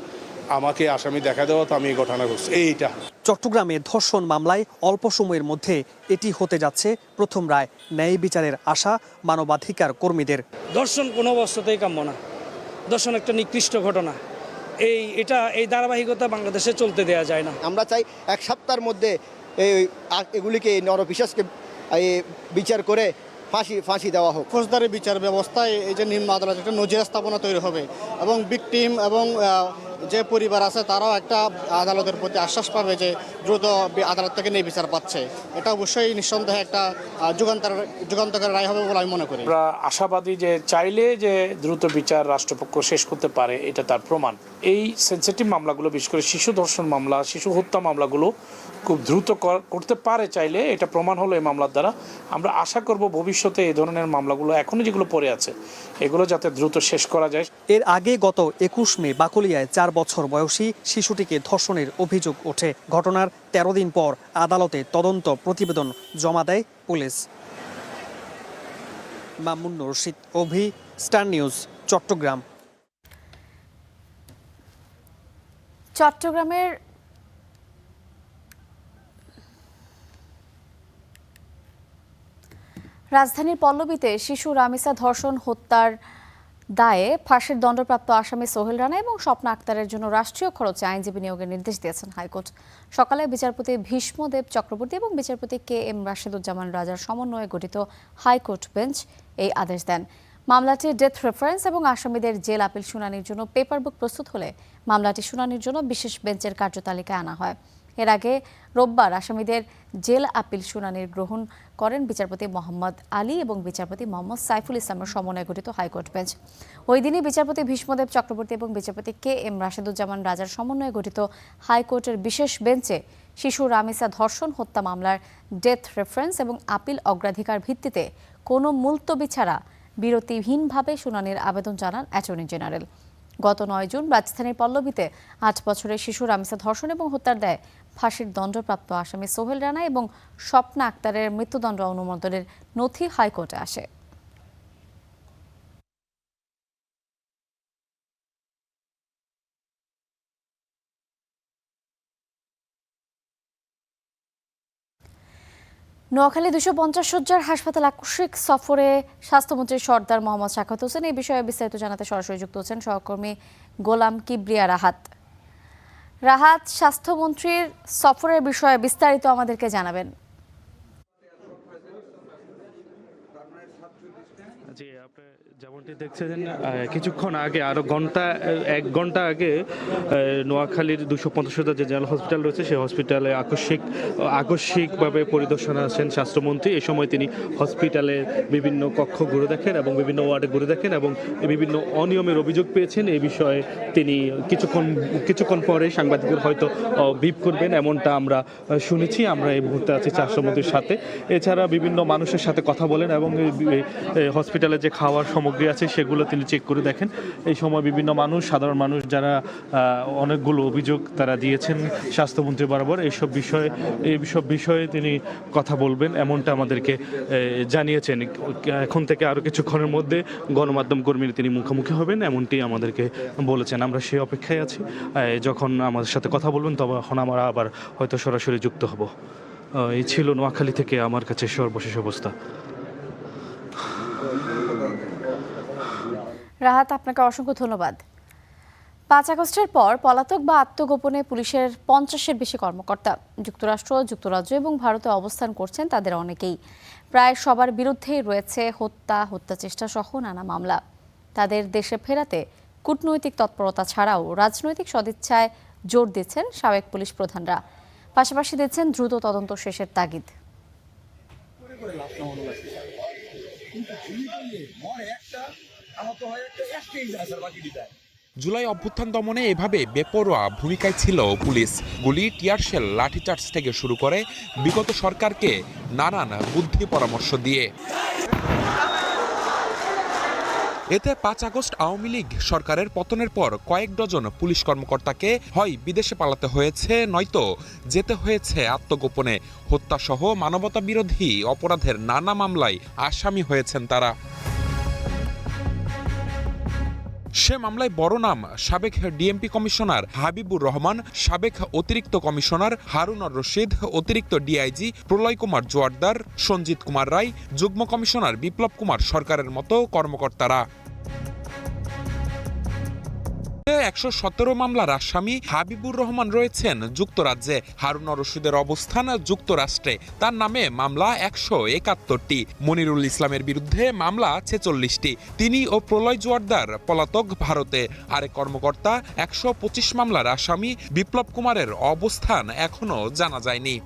আমাকে আসামি দেখা দেওয়া, তো আমি এই ঘটনা ঘটছে। এইটা চট্টগ্রামে ধর্ষণ মামলায় অল্প সময়ের মধ্যে এটি হতে যাচ্ছে প্রথম রায়। ন্যায় বিচারের আশা মানবাধিকার কর্মীদের। ধর্ষণ কোনো অবস্থাতেই কাম্য না। ধর্ষণ একটা নিকৃষ্ট ঘটনা। এই ধারাবাহিকতা বাংলাদেশে চলতে দেওয়া যায় না। আমরা চাই 1 সপ্তাহের মধ্যে এগুলিকে নরপিশাচকে বিচার করে ফাঁসি দেওয়া হোক। ফৌজদারি বিচার ব্যবস্থায় এই যে নিম্ন আদালত একটা নজির স্থাপনা তৈরি হবে এবং ভিকটিম এবং যে পরিবার আছে তারাও একটা আদালতের প্রতি আশ্বাস পাবে যে দ্রুত আদালত থেকে ন্যায় বিচার পাচ্ছে। এটা অবশ্যই নিঃসন্দেহে একটা যুগান্তকারী রায় হবে বলে আমি মনে করি। আমরা আশাবাদী যে চাইলে যে দ্রুত বিচার রাষ্ট্রপক্ষ শেষ করতে পারে, এটা তার প্রমাণ। এই সেনসিটিভ মামলাগুলো, বিশেষ করে শিশু ধর্ষণ মামলা, শিশু হত্যা মামলাগুলো খুব দ্রুত করতে পারে চাইলে, এটা প্রমাণ হলো এই মামলার দ্বারা। আমরা আশা করব ভবিষ্যতে এই ধরনের মামলাগুলো এখনো যেগুলো পড়ে আছে এগুলো যাতে দ্রুত শেষ করা যায়। এর আগে গত 21 মে বাকুলিয়ায় 4 বছর বয়সী শিশুটিকে ধর্ষণের অভিযোগ ওঠে। ঘটনার 13 দিন পর আদালতে তদন্ত প্রতিবেদন জমা দেয় পুলিশ। মামুন রশিদ, অভি, স্টার নিউজ, চট্টগ্রাম। চট্টগ্রামের রাজধানীর পল্লবীতে শিশু রামিসা ধর্ষণ হত্যার দায়ে ফাঁসির দণ্ডপ্রাপ্ত আসামি সোহেল রানা এবং স্বপ্না আক্তারের জন্য রাষ্ট্রীয় খরচে আইনজীবী নিয়োগের নির্দেশ দিয়েছেন হাইকোর্ট। সকালে বিচারপতি ভীষ্মদেব চক্রবর্তী এবং বিচারপতি KM রাশেদুজ্জামান রাজার সমন্বয়ে গঠিত হাইকোর্ট বেঞ্চ এই আদেশ দেন। মামলাটির ডেথ রেফারেন্স এবং আসামিদের জেল আপিল শুনানির জন্য পেপার বুক প্রস্তুত হলে মামলাটি শুনানির জন্য বিশেষ বেঞ্চের কার্যতালিকায় আনা হয়। এর আগে রোববার আসামিদের জেল আপিল শুনানির গ্রহণ করেন বিচারপতি মোহাম্মদ আলী এবং বিচারপতি মোহাম্মদ সাইফুল ইসলামের সমন্বয়ে গঠিত হাইকোর্ট বেঞ্চ। ওই দিনই বিচারপতি ভীষ্মদেব চক্রবর্তী এবং বিচারপতি KM রাশেদুজ্জামান রাজার সমন্বয়ে গঠিত হাইকোর্টের বিশেষ বেঞ্চে শিশু রামিসা ধর্ষণ হত্যা মামলার ডেথ রেফারেন্স এবং আপিল অগ্রাধিকার ভিত্তিতে কোনো মুলতবি ছাড়া বিরতিহীনভাবে শুনানির আবেদন জানান অ্যাটর্নি জেনারেল। গত 9 জুন রাজধানীর পল্লবীতে 8 বছরের শিশু রামিসা ধর্ষণ এবং হত্যার দায়ে ফাঁসির দণ্ডপ্রাপ্ত আসামি সোহেল রানা এবং স্বপ্না আক্তারের মৃত্যুদণ্ড অনুমোদনের নথি হাইকোর্টে আসে। নোয়াখালী 250 শয্যার হাসপাতাল আকস্মিক সফরে স্বাস্থ্যমন্ত্রী সর্দার মোহাম্মদ শাখাওয়াত হোসেন। এই বিষয়ে বিস্তারিত জানাতে সরাসরি যুক্ত হচ্ছেন সহকর্মী গোলাম কিবরিয়া রাহাত। রাহাত, স্বাস্থ্যমন্ত্রীর সফরের বিষয়ে বিস্তারিত আমাদেরকে জানাবেন। জি, আপনি যেমনটি দেখছেন কিছুক্ষণ আগে আরো এক ঘন্টা আগে নোয়াখালীর 250 যে জেনারেল হসপিটাল রয়েছে সেই হসপিটালে আকস্মিকভাবে পরিদর্শনে আসেন স্বাস্থ্যমন্ত্রী। এই সময় তিনি হসপিটালের বিভিন্ন কক্ষ ঘুরে দেখেন এবং বিভিন্ন ওয়ার্ডে ঘুরে দেখেন এবং বিভিন্ন অনিয়মের অভিযোগ পেয়েছেন। এই বিষয়ে তিনি কিছুক্ষণ পরে সাংবাদিকদের হয়তো ব্রিফ করবেন, এমনটা আমরা শুনেছি। আমরা এই মুহূর্তে আছি স্বাস্থ্যমন্ত্রীর সাথে। এছাড়া বিভিন্ন মানুষের সাথে কথা বলেন এবং হসপিটালে যে খাওয়ার সামগ্রী আছে সেগুলো তিনি চেক করে দেখেন। এই সময় বিভিন্ন মানুষ, সাধারণ মানুষ যারা অনেকগুলো অভিযোগ তারা দিয়েছেন স্বাস্থ্যমন্ত্রী বরাবর, এইসব বিষয়ে তিনি কথা বলবেন এমনটা আমাদেরকে জানিয়েছেন। এখন থেকে আরও কিছুক্ষণের মধ্যে গণমাধ্যম কর্মীরা তিনি মুখোমুখি হবেন এমনটি আমাদেরকে বলেছেন। আমরা সেই অপেক্ষায় আছি, যখন আমাদের সাথে কথা বলবেন তখন আমরা আবার হয়তো সরাসরি যুক্ত হব। এই ছিল নোয়াখালী থেকে আমার কাছে সর্বশেষ অবস্থা। রাহাত, আপনাকে অসংখ্য ধন্যবাদ। 5 আগস্টের পর পলাতক বা আত্মগোপনে পুলিশের 50-এর বেশি কর্মকর্তা যুক্তরাষ্ট্র, যুক্তরাজ্য এবং ভারতে অবস্থান করছেন। তাদের অনেকেই, প্রায় সবার বিরুদ্ধেই রয়েছে হত্যা চেষ্টা সহ নানা মামলা। তাদের দেশে ফেরাতে কূটনৈতিক তৎপরতা ছাড়াও রাজনৈতিক সদিচ্ছায় জোর দিচ্ছেন সাবেক পুলিশ প্রধানরা, পাশাপাশি দিচ্ছেন দ্রুত তদন্ত শেষের তাগিদ। জুলাই অভ্যুত্থান দমনে এভাবে বেপরোয়া ভূমিকায় ছিল পুলিশ। গুলি, টিয়ারশেল, লাঠিচার্জ থেকে শুরু করে বিগত সরকারকে নানান বুদ্ধি পরামর্শ দিয়ে এতে 5 আগস্ট আওয়ামী লীগ সরকারের পতনের পর কয়েক ডজন পুলিশ কর্মকর্তাকে হয় বিদেশে পালাতে হয়েছে, নয়তো যেতে হয়েছে আত্মগোপনে। হত্যাসহ মানবতা বিরোধী অপরাধের নানা মামলায় আসামি হয়েছেন তারা। সে মামলায় বড় নাম সাবেক ডিএমপি কমিশনার হাবিবুর রহমান, সাবেক অতিরিক্ত কমিশনার হারুন আর রশিদ, অতিরিক্ত ডিআইজি প্রলয় কুমার জোয়ারদার, সঞ্জিত কুমার রায়, যুগ্ম কমিশনার বিপ্লব কুমার সরকারের মতো কর্মকর্তারা। 117 মামলার আসামি হাবিবুর রহমান রয়েছেন যুক্তরাজ্যে, হারুন আর রশিদের অবস্থান যুক্তরাষ্ট্রে। তার নামে মামলা 171টি, মনিরুল ইসলামের বিরুদ্ধে মামলা 46টি। তিনি ও প্রলয় জোয়ারদার পলাতক ভারতে। আরেক কর্মকর্তা 125 মামলার আসামি বিপ্লব কুমারের অবস্থান এখনো জানা যায়নি।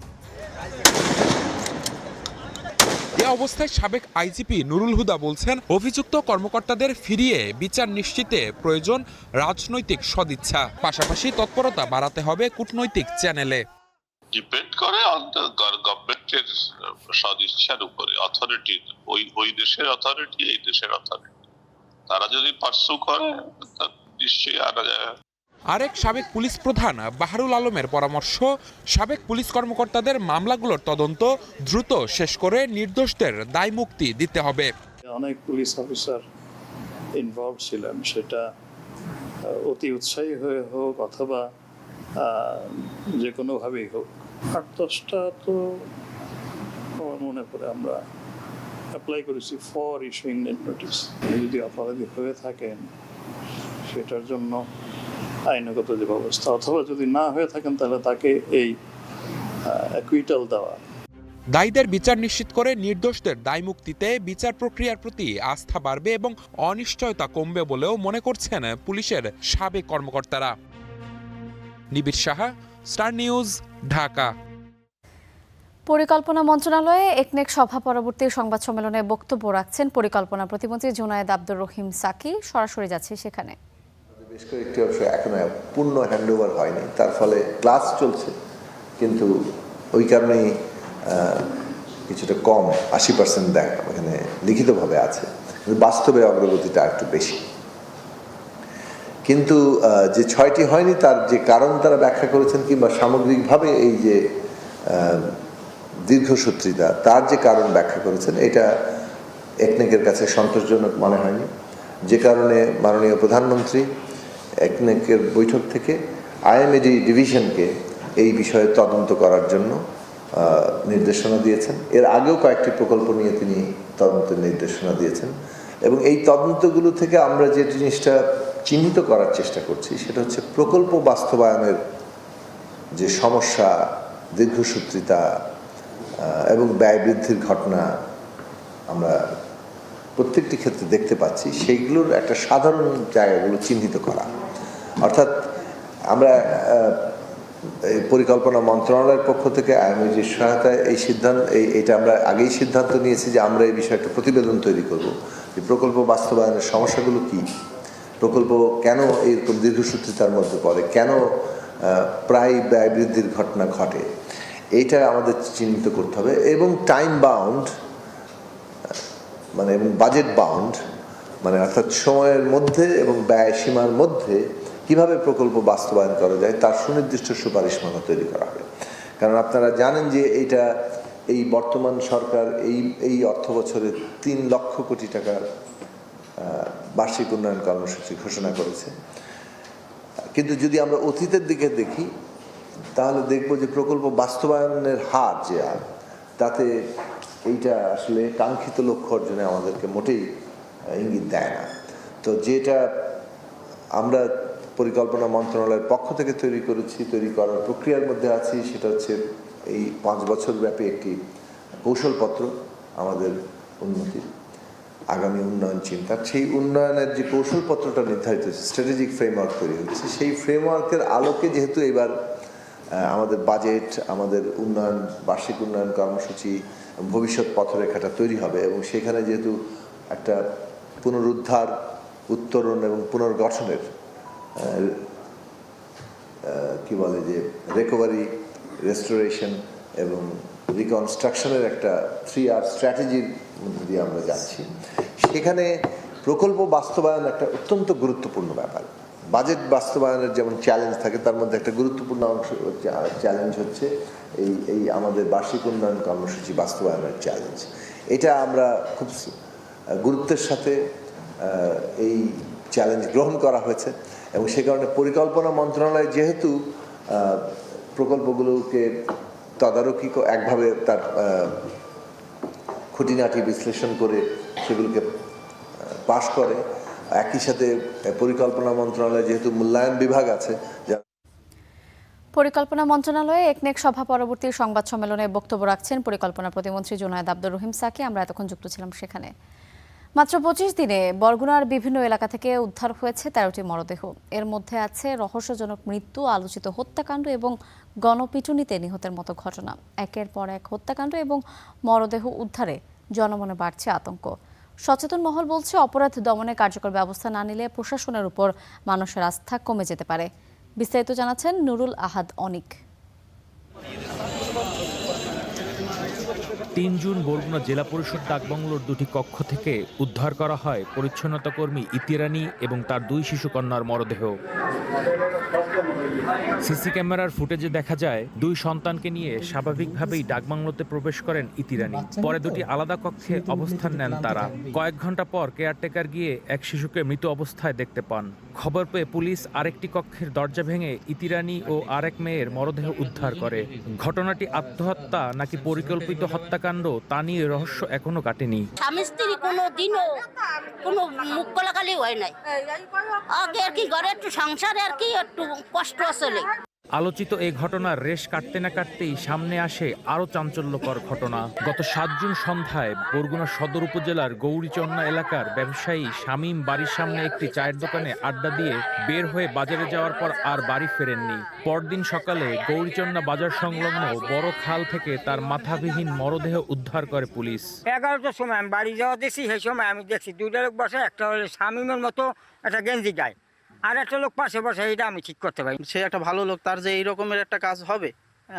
এ অবস্থায় সাবেক আইজিপি নুরুল হুদা বলছেন, অভিযুক্ত কর্মকর্তাদের ফিরিয়ে বিচার নিশ্চিতে প্রয়োজন রাজনৈতিক সদিচ্ছা, পাশাপাশি তৎপরতা বাড়াতে হবে কূটনৈতিক চ্যানেলে। ডিপেন্ড করে গভর্নমেন্টের সদিচ্ছার উপরে, অথরিটি, ওই দেশের অথরিটি, এই দেশের অথরিটি, তারা যদি পার্সু করে নিশ্চয়ই আনা যায়। আরেক সাবেক পুলিশ প্রধান বাহারুল আলমের পরামর্শ, সাবেক পুলিশ কর্মকর্তাদের মামলাগুলোর তদন্ত দ্রুত শেষ করে নির্দোষদের দায় মুক্তি দিতে হবে। অনেক পুলিশ অফিসার ইনভলভ ছিলেন, সেটা অতি উৎসাহী হয়ে হোক অথবা যে কোনোভাবেই হোক। 8-10টা তো আমার মনে পড়ে আমরা অ্যাপ্লাই করেছি ফর ইস্যুইং নোটিস। যদি অপরাধী হয়ে থাকেন সেটার জন্য আইনগত যে ব্যবস্থা, অথবা যদি না হয়ে থাকেন তাহলে তাকে এই অ্যাকুইটাল দেওয়া। দায়ীদের বিচার নিশ্চিত করে নির্দোষদের দায় মুক্তিতে বিচার প্রক্রিয়ার প্রতি আস্থা বাড়বে এবং অনিশ্চয়তা কমবে বলেও মনে করছেন পুলিশের সাবেক কর্মকর্তারা। নিবিড় সাহা, স্টার নিউজ, ঢাকা। পরিকল্পনা মন্ত্রণালয়ে একনেক সভা পরবর্তী সংবাদ সম্মেলনে বক্তব্য রাখছেন পরিকল্পনা প্রতিমন্ত্রী জুনায়েদ আব্দুর রহিম সাকি। সরাসরি যাচ্ছে সেখানে। বেশ কয়েকটি অংশ এখনো পূর্ণ হ্যান্ডওভার হয়নি, তার ফলে ক্লাস চলছে, কিন্তু ওই কারণেই কিছুটা কম, 80% দেখ এখানে লিখিতভাবে আছে, বাস্তবে অগ্রগতিটা একটু বেশি। কিন্তু যে 6টি হয়নি তার যে কারণ তারা ব্যাখ্যা করেছেন, কিংবা সামগ্রিকভাবে এই যে দীর্ঘসূত্রিতা তার যে কারণ ব্যাখ্যা করেছেন, এটা একনেকের কাছে সন্তোষজনক মনে হয়নি। যে কারণে মাননীয় প্রধানমন্ত্রী একনেকের বৈঠক থেকে আইএমএডি ডিভিশনকে এই বিষয়ে তদন্ত করার জন্য নির্দেশনা দিয়েছেন। এর আগেও কয়েকটি প্রকল্প নিয়ে তিনি তদন্তের নির্দেশনা দিয়েছেন, এবং এই তদন্তগুলো থেকে আমরা যে জিনিসটা চিহ্নিত করার চেষ্টা করছি সেটা হচ্ছে প্রকল্প বাস্তবায়নের যে সমস্যা, দীর্ঘসূত্রিতা এবং ব্যয় বৃদ্ধির ঘটনা আমরা প্রত্যেকটি ক্ষেত্রে দেখতে পাচ্ছি, সেইগুলোর একটা সাধারণ জায়গাগুলো চিহ্নিত করা। অর্থাৎ আমরা পরিকল্পনা মন্ত্রণালয়ের পক্ষ থেকে আইএমএজির সহায়তায় এইটা আমরা আগেই সিদ্ধান্ত নিয়েছি যে আমরা এই বিষয়ে একটা প্রতিবেদন তৈরি করব, যে প্রকল্প বাস্তবায়নের সমস্যাগুলো কী, প্রকল্প কেন এইরকম দীর্ঘসূত্রিতার মধ্যে পড়ে, কেন প্রায় ব্যয় বৃদ্ধির ঘটনা ঘটে, এইটা আমাদের চিহ্নিত করতে হবে। এবং টাইম বাউন্ড এবং বাজেট বাউন্ড অর্থাৎ সময়ের মধ্যে এবং ব্যয় সীমার মধ্যে কিভাবে প্রকল্প বাস্তবায়ন করা যায় তার সুনির্দিষ্ট সুপারিশমালা তৈরি করা হবে। কারণ আপনারা জানেন যে এই বর্তমান সরকার এই অর্থ বছরে 3 লক্ষ কোটি টাকার বার্ষিক উন্নয়ন কর্মসূচি ঘোষণা করেছে। কিন্তু যদি আমরা অতীতের দিকে দেখি তাহলে দেখব যে প্রকল্প বাস্তবায়নের হার তাতে এইটা আসলে কাঙ্ক্ষিত লক্ষ্য অর্জনে আমাদেরকে মোটেই ইঙ্গিত দেয় না। তো যেটা আমরা পরিকল্পনা মন্ত্রণালয়ের পক্ষ থেকে তৈরি করার প্রক্রিয়ার মধ্যে আছি, সেটা হচ্ছে এই 5 বছর ব্যাপী একটি কৌশলপত্র আমাদের উন্নতির আগামী উন্নয়ন চিন্তা। সেই উন্নয়নের যে কৌশলপত্রটা নির্ধারিত হচ্ছে, স্ট্র্যাটেজিক ফ্রেমওয়ার্ক তৈরি হচ্ছে, সেই ফ্রেমওয়ার্কের আলোকে যেহেতু এবার আমাদের বাজেট, আমাদের বার্ষিক উন্নয়ন কর্মসূচি, ভবিষ্যৎ পথরেখাটা তৈরি হবে, এবং সেখানে যেহেতু একটা পুনরুদ্ধার, উত্তরণ এবং পুনর্গঠনের রিকভারি, রেস্টোরেশন এবং রিকনস্ট্রাকশনের একটা 3R স্ট্র্যাটেজির মধ্যে দিয়ে আমরা যাচ্ছি। সেখানে প্রকল্প বাস্তবায়ন একটা অত্যন্ত গুরুত্বপূর্ণ ব্যাপার। বাজেট বাস্তবায়নের যেমন চ্যালেঞ্জ থাকে, তার মধ্যে একটা গুরুত্বপূর্ণ চ্যালেঞ্জ হচ্ছে এই আমাদের বার্ষিক উন্নয়ন কর্মসূচি বাস্তবায়নের চ্যালেঞ্জ। এটা আমরা খুব গুরুত্বের সাথে এই চ্যালেঞ্জ গ্রহণ করা হয়েছে, এবং সে কারণে পরিকল্পনা মন্ত্রণালয় যেহেতু প্রকল্পগুলোকে তদারকি একভাবে তার খুঁটিনাটি বিশ্লেষণ করে সেগুলোকে পাশ করে, একই সাথে পরিকল্পনা মন্ত্রণালয় যেহেতু মূল্যায়ন বিভাগ আছে। পরিকল্পনা মন্ত্রণালয়ে একনেক সভা পরবর্তী সংবাদ সম্মেলনে বক্তব্য রাখছেন পরিকল্পনা প্রতিমন্ত্রী জুনায়েদ আব্দুর রহিম সাকি। আমরা এতক্ষণ যুক্ত ছিলাম সেখানে। মাত্র 25 দিনে বরগুনার বিভিন্ন এলাকা থেকে উদ্ধার হয়েছে 13টি মরদেহ। এর মধ্যে আছে রহস্যজনক মৃত্যু, আলোচিত হত্যাকাণ্ড এবং গণপিটুনিতে নিহতের মতো ঘটনা। একের পর এক হত্যাকাণ্ড এবং মরদেহ উদ্ধারে জনমনে বাড়ছে আতঙ্ক। সচেতন মহল বলছে, অপরাধ দমনে কার্যকর ব্যবস্থা না নিলে প্রশাসনের উপর মানুষের আস্থা কমে যেতে পারে। বিস্তারিত জানাচ্ছেন নুরুল আহাদ অনিক। 3 জুন বরগুনা জেলা পরিষদ ডাকবাংলোর 2টি কক্ষ থেকে উদ্ধার করা হয় পরিচ্ছন্নতা কর্মী ইতি রানী এবং তার 2 শিশু কন্যার মরদেহ। সিসি ক্যামেরার ফুটেজে দেখা যায় 2 সন্তানকে নিয়ে স্বাভাবিকভাবেই ডাকবাংলোতে প্রবেশ করেন ইতি রানী। পরে 2টি আলাদা কক্ষে অবস্থান নেন তারা। কয়েক ঘন্টা পর কেয়ারটেকার গিয়ে এক শিশুকে মৃত অবস্থায় দেখতে পান। খবর পেয়ে পুলিশ আরেকটি কক্ষের দরজা ভেঙে ইতি রানী ও আরেক মেয়ের মরদেহ উদ্ধার করে। ঘটনাটি আত্মহত্যা নাকি পরিকল্পিত হত্যাকাণ্ড তা নিয়ে রহস্য এখনো কাটেনি। স্বামী স্ত্রী কোনো দিনও কোনো মুখ কলাকালি হয় নাই। আগে আর কি ঘরে একটু সংসারে আর কি একটু কষ্ট আসলে। আলোচিত এই ঘটনার রেশ কাটতে না কাটতেই সামনে আসে আরও চাঞ্চল্যকর ঘটনা। গত 7 জুন সন্ধ্যায় বরগুনা সদর উপজেলার গৌরীচন্না এলাকার ব্যবসায়ী শামীম বাড়ির সামনে একটি চায়ের দোকানে আড্ডা দিয়ে বের হয়ে বাজারে যাওয়ার পর আর বাড়ি ফেরেননি। পরদিন সকালে গৌরীচন্না বাজার সংলগ্ন বড় খাল থেকে তার মাথাবিহীন মরদেহ উদ্ধার করে পুলিশ। 11টার সময় আমি বাড়ি যাওয়া দেখছি, সেই সময় আমি দেখছি 2টা লোক বসে, একটা হলো শামীমের মতো একটা গেঞ্জি গায়ে, আর একটা লোক পাশে বসে। এটা আমি ঠিক করতে পারি। সে একটা ভালো লোক, তার যে এই রকমের একটা কাজ হবে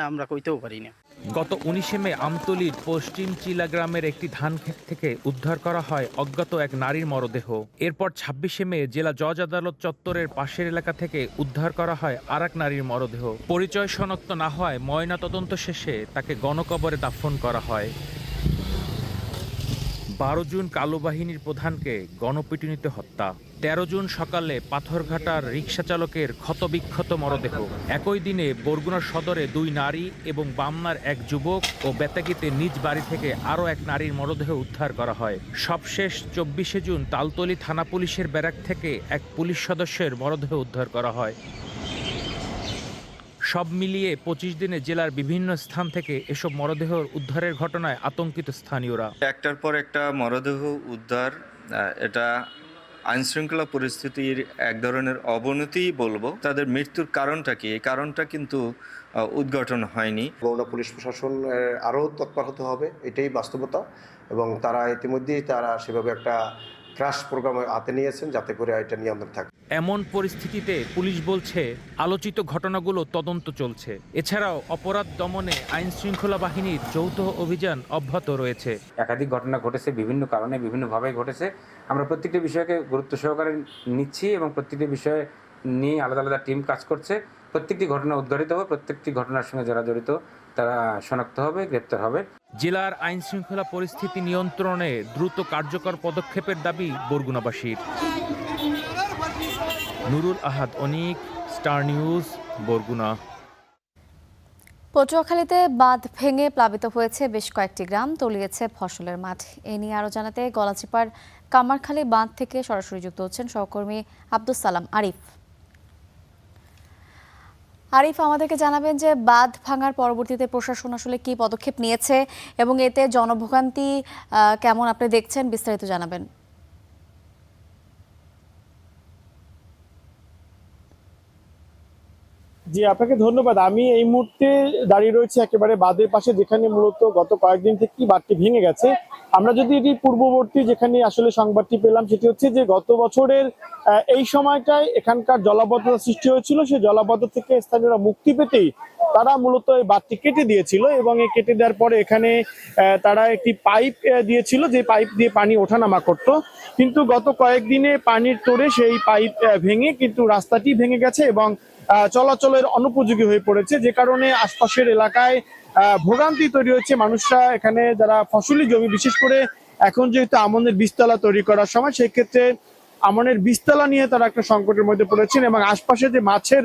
আমরা কইতেও পারি না। গত 19 মে আমতলীর পশ্চিম চিলা গ্রামের একটি ধানক্ষেত থেকে উদ্ধার করা হয় অজ্ঞাত এক নারীর মরদেহ। এরপর 26 মে জেলা জজ আদালত চত্বরের পাশের এলাকা থেকে উদ্ধার করা হয় আরেক নারীর মরদেহ। পরিচয় শনাক্ত না হয় ময়নাতদন্ত শেষে তাকে গণকবরে দাফন করা হয়। 12 জুন কালো বাহিনীর প্রধানকে গণপিটুনিতে হত্যা। 13 জুন সকালে পাথরঘাটার রিকশা চালকের ক্ষতবিক্ষত মরদেহ। একই দিনে বরগুনা সদরে 2 নারী এবং বামনার এক যুবক ও বেতাগীতে নিজ বাড়ি থেকে আরও এক নারীর মরদেহ উদ্ধার করা হয়। সবশেষ 24 জুন তালতলী থানা পুলিশের ব্যারাক থেকে এক পুলিশ সদস্যের মরদেহ উদ্ধার করা হয়। সব মিলিয়ে ২৫ দিনে জেলার বিভিন্ন স্থান থেকে এসব মরদেহ উদ্ধারের ঘটনায় আতঙ্কিত স্থানীয়রা। একটার পর একটা মরদেহ উদ্ধার, এটা আইনশৃঙ্খলা পরিস্থিতির এক ধরনের অবনতি বলবো। তাদের মৃত্যুর কারণটা কি, এই কারণটা কিন্তু উদ্ঘাটন হয়নি। বগুড়া পুলিশ প্রশাসন আরও তৎপর হতে হবে, এটাই বাস্তবতা। এবং তারা ইতিমধ্যেই সেভাবে একটা ক্রাশ প্রোগ্রাম হাতে নিয়েছেন যাতে করে এটা নিয়ন্ত্রণ থাকে। এমন পরিস্থিতিতে পুলিশ বলছে আলোচিত ঘটনাগুলো তদন্ত চলছে। এছাড়াও অপরাধ দমনে আইন শৃঙ্খলা বাহিনীর যৌথ অভিযান অব্যাহত রয়েছে। একাধিক ঘটনা ঘটেছে, বিভিন্ন কারণে বিভিন্নভাবে ঘটেছে। আমরা প্রত্যেকটি বিষয়কে গুরুত্ব সহকারে নিচ্ছি এবং প্রত্যেকটি বিষয়ে নিয়ে আলাদা আলাদা টিম কাজ করছে। প্রত্যেকটি ঘটনা উদ্ঘাটিত হবে, প্রত্যেকটি ঘটনার সঙ্গে যারা জড়িত তারা শনাক্ত হবে, গ্রেপ্তার হবে। জেলার আইন শৃঙ্খলা পরিস্থিতি নিয়ন্ত্রণে দ্রুত কার্যকর পদক্ষেপের দাবি বরগুনাবাসীর। নুরুল আহাদ অনিক, স্টার নিউজ, বরগুনা। পটুয়াখালীতে বাঁধ ভেঙে প্লাবিত হয়েছে বেশ কয়েকটি গ্রাম, তলিয়েছে ফসলের মাঠ। এ নিয়ে আরও জানাতে গলাচিপার কামারখালী বাঁধ থেকে সরাসরি যুক্ত হচ্ছেন সহকর্মী আব্দুস সালাম আরিফ। আরিফ, আমাদেরকে জানাবেন যে বাঁধ ভাঙার পরবর্তীতে প্রশাসন আসলে কি পদক্ষেপ নিয়েছে এবং এতে জনভোগান্তি কেমন আপনি দেখছেন, বিস্তারিত জানাবেন। জি, আপনাকে ধন্যবাদ। আমি এই মুহূর্তে দাঁড়িয়ে রয়েছি একেবারে বাঁধের পাশে, যেখানে মূলত গত কয়েকদিন থেকে বাঁধটি ভেঙে গেছে। আমরা যদি এটি পূর্ববর্তী যেখানে আসলে সংবাদটি পেলাম, সেটি হচ্ছে যে গত বছরের এই সময়টায় এখানকার জলাবদ্ধতা সৃষ্টি হয়েছিল। সেই জলাবদ্ধতা থেকে স্থানীয়রা মুক্তি পেতেই তারা মূলত এই বাঁধটি কেটে দিয়েছিল এবং এই কেটে দেওয়ার পরে এখানে তারা একটি পাইপ দিয়েছিল, যে পাইপ দিয়ে পানি ওঠানামা করত। কিন্তু গত কয়েকদিনে পানির তোড়ে সেই পাইপ ভেঙে কিন্তু রাস্তাটি ভেঙে গেছে এবং চলাচলের অনুপযোগী হয়ে পড়েছে, যে কারণে আশপাশের এলাকায় ভোগান্তি তৈরি হচ্ছে। মানুষরা এখানে যারা ফসলি জমি, বিশেষ করে এখন যেহেতু আমনের বীজতলা তৈরি করার সময়, সেই ক্ষেত্রে আমনের বীজতলা নিয়ে তারা একটা সংকটের মধ্যে পড়েছেন এবং আশপাশে যে মাছের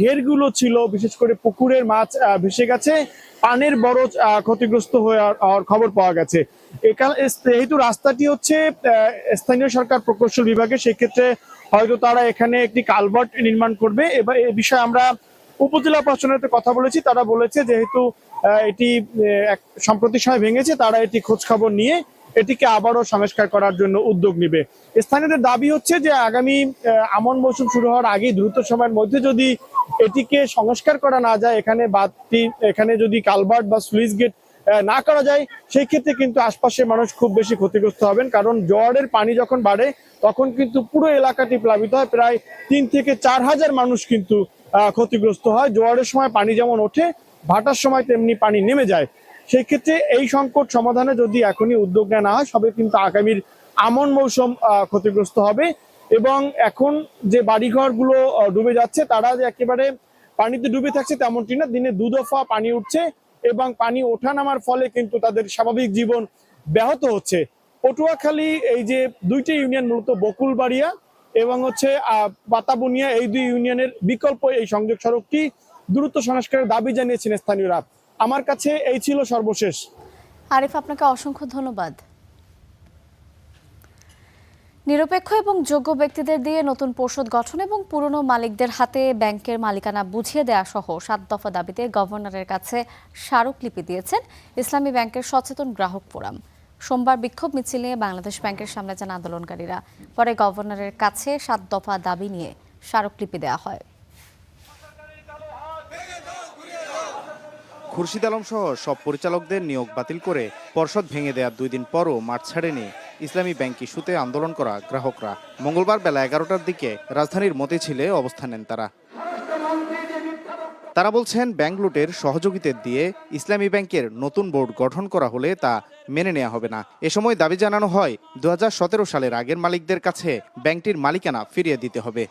ঘেরগুলো ছিল, বিশেষ করে পুকুরের মাছ ভেসে গেছে, পানের বড় ক্ষতিগ্রস্ত হওয়ার খবর পাওয়া গেছে। যেহেতু রাস্তাটি হচ্ছে স্থানীয় সরকার প্রকৌশল বিভাগে, সেক্ষেত্রে হয়তো তারা এখানে একটি কালভার্ট নির্মাণ করবে। এবার এ বিষয়ে আমরা উপজেলা প্রশাসনের কথা বলেছি, তারা বলেছে যেহেতু এটি সম্প্রতি সময় ভেঙেছে, তারা এটি খোঁজ খবর নিয়ে এটিকে আবারও সংস্কার করার জন্য উদ্যোগ নেবে। স্থানীয়দের দাবি হচ্ছে যে আগামী আমন মৌসুম শুরু হওয়ার আগে দ্রুত সময়ের মধ্যে যদি এটিকে সংস্কার করা না যায়, এখানে যদি কালভার্ট বা স্লুইস গেট না করা যায়, সেই ক্ষেত্রে কিন্তু আশপাশের মানুষ খুব বেশি ক্ষতিগ্রস্ত হবেন। কারণ জোয়ারের পানি যখন বাড়ে তখন কিন্তু পুরো এলাকাটি প্লাবিত হয়, প্রায় ৩ থেকে ৪ হাজার মানুষ কিন্তু ক্ষতিগ্রস্ত হয়। জোয়ারের সময় পানি যেমন ওঠে, ভাটার সময় তেমনি পানি নেমে যায়। সেই ক্ষেত্রে এই সংকট সমাধানে যদি এখনই উদ্যোগ নেওয়া হয়, সবে কিন্তু আগামীর আমন মৌসুম ক্ষতিগ্রস্ত হবে। এবং এখন যে বাড়িঘরগুলো ডুবে যাচ্ছে, তারা যে একেবারে পানিতে ডুবে থাকছে তেমনটি না, দিনে 2 দফা পানি উঠছে এবং পানি ওঠানামার ফলে কিন্তু তাদের স্বাভাবিক জীবন ব্যাহত হচ্ছে। পটুয়াখালী এই যে 2টি ইউনিয়ন, মূলত বকুলবাড়িয়া এবং হচ্ছে পাতাবুনিয়া, এই 2 ইউনিয়নের বিকল্প এই সংযোগ সড়কটি দ্রুত সংস্কারের দাবি জানিয়েছেন স্থানীয়রা। আমার কাছে এই ছিল সর্বশেষ। আরিফ, আপনাকে অসংখ্য ধন্যবাদ। নিরপেক্ষ এবং যোগ্য ব্যক্তিদের দিয়ে নতুন পর্ষদ গঠন এবং পুরনো মালিকদের হাতে ব্যাংকের মালিকানা বুঝিয়ে দেওয়া সহ 7 দফা দাবিতে গভর্নরের কাছে স্মারকলিপি দিয়েছেন ইসলামী ব্যাংকের সচেতন গ্রাহক ফোরাম। সোমবার বিক্ষোভ মিছিল নিয়ে বাংলাদেশ ব্যাংকের সামনে যান আন্দোলনকারীরা। পরে গভর্নরের কাছে 7 দফা দাবি নিয়ে স্মারকলিপি দেওয়া হয়। খুরশিদ আলম সহ সব পরিচালকদের নিয়োগ বাতিল করে পর্ষদ ভেঙে দেওয়ার 2 দিন পরও মাঠ ছাড়েনি ইসলামী ব্যাংক ইস্যুতে আন্দোলন করা গ্রাহকরা। মঙ্গলবার বেলা 11টার দিকে রাজধানীর মতিঝিলে অবস্থান নেন তারা বলছেন ব্যাংক লুটের সহযোগিতা দিয়ে ইসলামী ব্যাংকের নতুন বোর্ড গঠন করা হলে তা মেনে নেওয়া হবে না। এ সময় দাবি জানানো হয় 2017 সালের আগের মালিকদের কাছে ব্যাংকটির মালিকানা ফিরিয়ে দিতে হবে।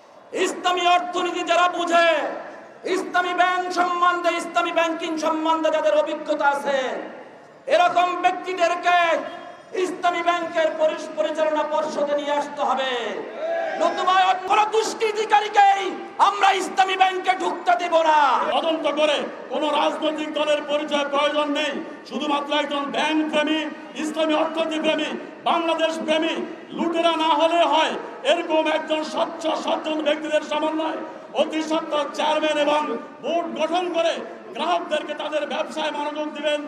ইসলামী অর্থনীতি যারা বুঝে, ইসলামী ব্যাংক সম্বন্ধে, ইসলামী ব্যাংকিং সম্বন্ধে যাদের অভিজ্ঞতা আছে, এরকম ব্যক্তিদেরকে ইসলামী ব্যাংকের পরিচালনা পর্ষদে নিয়ে আসতে হবে। নতুবা কোন দুষ্কৃতিকারীকেই আমরা ইসলামী ব্যাংকে ঢুকতে দেব না। তদন্ত করে কোন রাজনৈতিক দলের পরিচয় প্রয়োজন নেই। শুধুমাত্র একজন ব্যাংক প্রেমী, ইসলামী অর্থনীতি প্রেমী, বাংলাদেশ প্রেমী, লুটেরা না হলে হয় এরকম একজন স্বচ্ছ সচেতন ব্যক্তিদের সমন্বয় অতি সত্ত্বর চেয়ারম্যান এবং বোর্ড গঠন করে গ্রাহকদেরকে তাদের ব্যবসায় মনোযোগ দিবেন।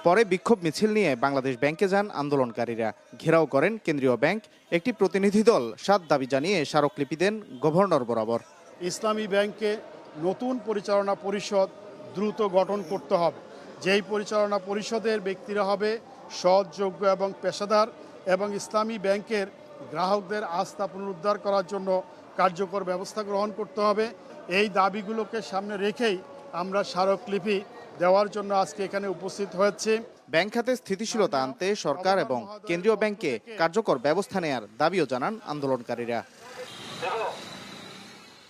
পরে বিক্ষোভ মিছিল নিয়ে বাংলাদেশ ব্যাংকে যান আন্দোলনকারীরা। ঘেরাও করেন কেন্দ্রীয় ব্যাংক। একটি প্রতিনিধি দল 7 দাবি জানিয়ে স্মারকলিপি দেন গভর্নর বরাবর। ইসলামী ব্যাংকে নতুন পরিচালনা পরিষদ দ্রুত গঠন করতে হবে। যেই পরিচালনা পরিষদের ব্যক্তিরা হবে সৎ, যোগ্য এবং পেশাদার, এবং ইসলামী ব্যাংকের গ্রাহকদের আস্থা পুনরুদ্ধার করার জন্য কার্যকর ব্যবস্থা গ্রহণ করতে হবে। এই দাবিগুলোকে সামনে রেখেই আমরা স্মারকলিপি দেওয়ার জন্য আজকে এখানে উপস্থিত হয়েছে। ব্যাংক খাতে স্থিতিশীলতা আনতে সরকার এবং কেন্দ্রীয় ব্যাংকে কার্যকর ব্যবস্থা নেয়ার দাবিও জানান আন্দোলনকারীরা।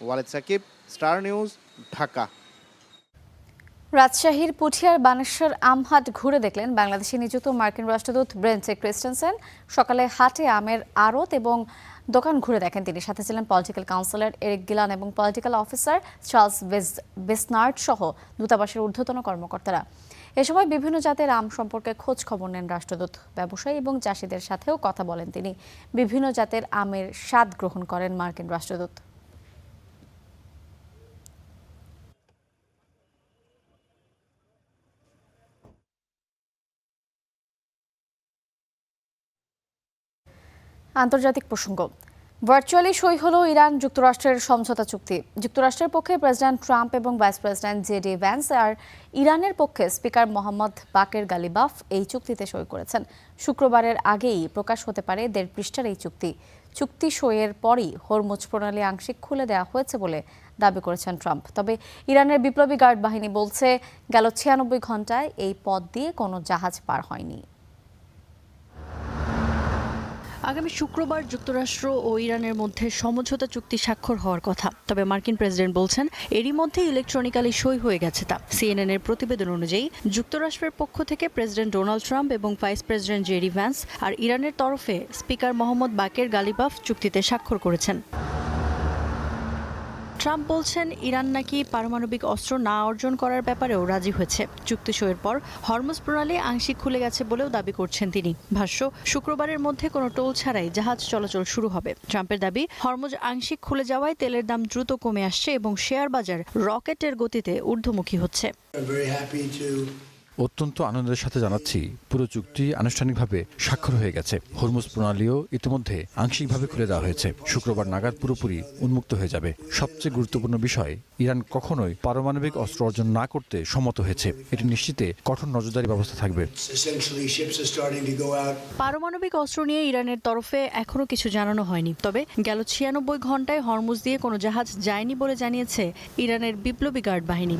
Walid Sakib, Star News, Dhaka. রাজশাহীর পুঠিয়ার বানেশ্বর আমহাট ঘুরে দেখলেন বাংলাদেশে নিযুক্ত মার্কিন রাষ্ট্রদূত ব্রেন্ট ক্রিস্টেনসেন। সকালে হাটে আমের আড়ত এবং দোকান ঘুরে দেখেন তিনি। সাথে ছিলেন পলিটিক্যাল কাউন্সিলর এরিক গিলান এবং পলিটিক্যাল অফিসার চার্লস বেসনার্ড সহ দূতাবাসের ঊর্ধ্বতন কর্মকর্তারা। এ সময় বিভিন্ন জাতের আম সম্পর্কে খোঁজ খবর নেন রাষ্ট্রদূত। ব্যবসায়ী এবং চাষিদের সাথেও কথা বলেন তিনি। বিভিন্ন জাতের আমের স্বাদ গ্রহণ করেন মার্কিন রাষ্ট্রদূত। আন্তর্জাতিক প্রসঙ্গ। ভার্চুয়ালি সই হলো ইরান যুক্তরাষ্ট্রের সমঝোতা চুক্তি। যুক্তরাষ্ট্রের পক্ষে প্রেসিডেন্ট ট্রাম্প এবং ভাইস প্রেসিডেন্ট জেডি ভ্যান্স আর ইরানের পক্ষে স্পিকার মোহাম্মদ বাকের গালিবাফ এই চুক্তিতে সই করেছেন। শুক্রবারের আগেই প্রকাশ হতে পারে 1.5 পৃষ্ঠার এই চুক্তি। চুক্তি সইয়ের পরই হরমুজ প্রণালী আংশিক খুলে দেওয়া হয়েছে বলে দাবি করেছেন ট্রাম্প। তবে ইরানের বিপ্লবী গার্ড বাহিনী বলছে গেল 96 ঘন্টায় এই পথ দিয়ে কোনো জাহাজ পার হয়নি। আগামী শুক্রবার যুক্তরাষ্ট্র ও ইরানের মধ্যে সমঝোতা চুক্তি স্বাক্ষর হওয়ার কথা। তবে মার্কিন প্রেসিডেন্ট বলছেন এরই মধ্যে ইলেকট্রনিক্যালি সই হয়ে গেছে তা। সিএনএন এর প্রতিবেদন অনুযায়ী যুক্তরাষ্ট্রের পক্ষ থেকে প্রেসিডেন্ট ডোনাল্ড ট্রাম্প এবং ভাইস প্রেসিডেন্ট জেডি ভ্যান্স আর ইরানের তরফে স্পিকার মোহাম্মদ বাকের গালিবাফ চুক্তিতে স্বাক্ষর করেছেন। ট্রাম্প বলছেন ইরান নাকি পারমাণবিক অস্ত্র না অর্জন করার ব্যাপারেও রাজি হয়েছে। চুক্তি সইয়ের পর হরমুজ প্রণালী আংশিক খুলে গেছে বলেও দাবি করছেন তিনি। ভাষ্য, শুক্রবারের মধ্যে কোনো টোল ছাড়াই জাহাজ চলাচল শুরু হবে। ট্রাম্পের দাবি, হরমুজ আংশিক খুলে যাওয়ায় তেলের দাম দ্রুত কমে আসছে এবং শেয়ার বাজার রকেটের গতিতে ঊর্ধ্বমুখী হচ্ছে। অত্যন্ত আনন্দের সাথে জানাচ্ছি পুরো চুক্তি আনুষ্ঠানিকভাবে স্বাক্ষর হয়ে গেছে। হরমুজ প্রণালীও ইতিমধ্যে আংশিকভাবে খুলে দেওয়া হয়েছে। শুক্রবার নাগাদ পুরোপুরি উন্মুক্ত হয়ে যাবে। সবচেয়ে গুরুত্বপূর্ণ বিষয়, ইরান কখনোই পারমাণবিক অস্ত্র অর্জন না করতে সম্মত হয়েছে। এটি নিশ্চিতে কঠোর নজরদারি ব্যবস্থা থাকবে। পারমাণবিক অস্ত্র নিয়ে ইরানের তরফে এখনো কিছু জানানো হয়নি। তবে গেল 96 ঘন্টায় হরমুজ দিয়ে কোনো জাহাজ যায়নি বলে জানিয়েছে ইরানের বিপ্লবী গার্ড বাহিনী।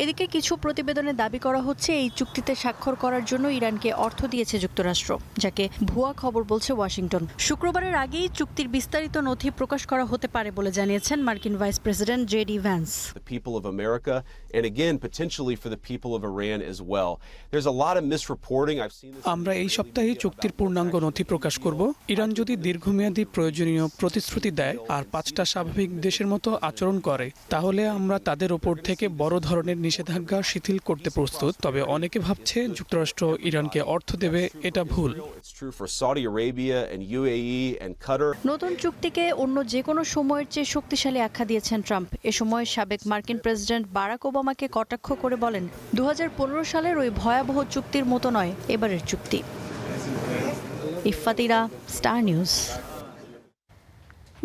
এদিকে কিছু প্রতিবেদনে দাবি করা হচ্ছে এই চুক্তিতে স্বাক্ষর করার জন্য ইরানকে অর্থ দিয়েছে যুক্তরাষ্ট্র, যাকে ভুয়া খবর বলছে ওয়াশিংটন। শুক্রবারের আগেই চুক্তির বিস্তারিত নথি প্রকাশ করা হতে পারে বলে জানিয়েছেন মার্কিন vice president JD Vance. The people of America and again potentially for the people of Iran as well. There's a lot of misreporting. I've seen this. আমরা এই সপ্তাহে চুক্তির পূর্ণাঙ্গ নথি প্রকাশ করব। ইরান যদি দীর্ঘমেয়াদী প্রয়োজনীয় প্রতিশ্রুতি দেয় আর 5টা স্বাভাবিক দেশের মতো আচরণ করে, তাহলে আমরা তাদের ওপর থেকে বড় ধরনের নিষেধাজ্ঞা শিথিল করতে প্রস্তুত। তবে অনেকে ভাবছে যুক্তরাষ্ট্র ইরানকে অর্থ দেবে, এটা ভুল। It's true for Saudi Arabia and UAE and Qatar. নতুন চুক্তিকে অন্য যে কোনো সময়ের চেয়ে শক্তিশালী আখ্যা দিয়েছেন ট্রাম্প। এ সময় সাবেক মার্কিন প্রেসিডেন্ট বারাক ওবামাকে কটাক্ষ করে বলেন, 2015 সালের ওই ভয়াবহ চুক্তির মতো নয় এবারের চুক্তি। ইফফাতিরা, স্টার নিউজ।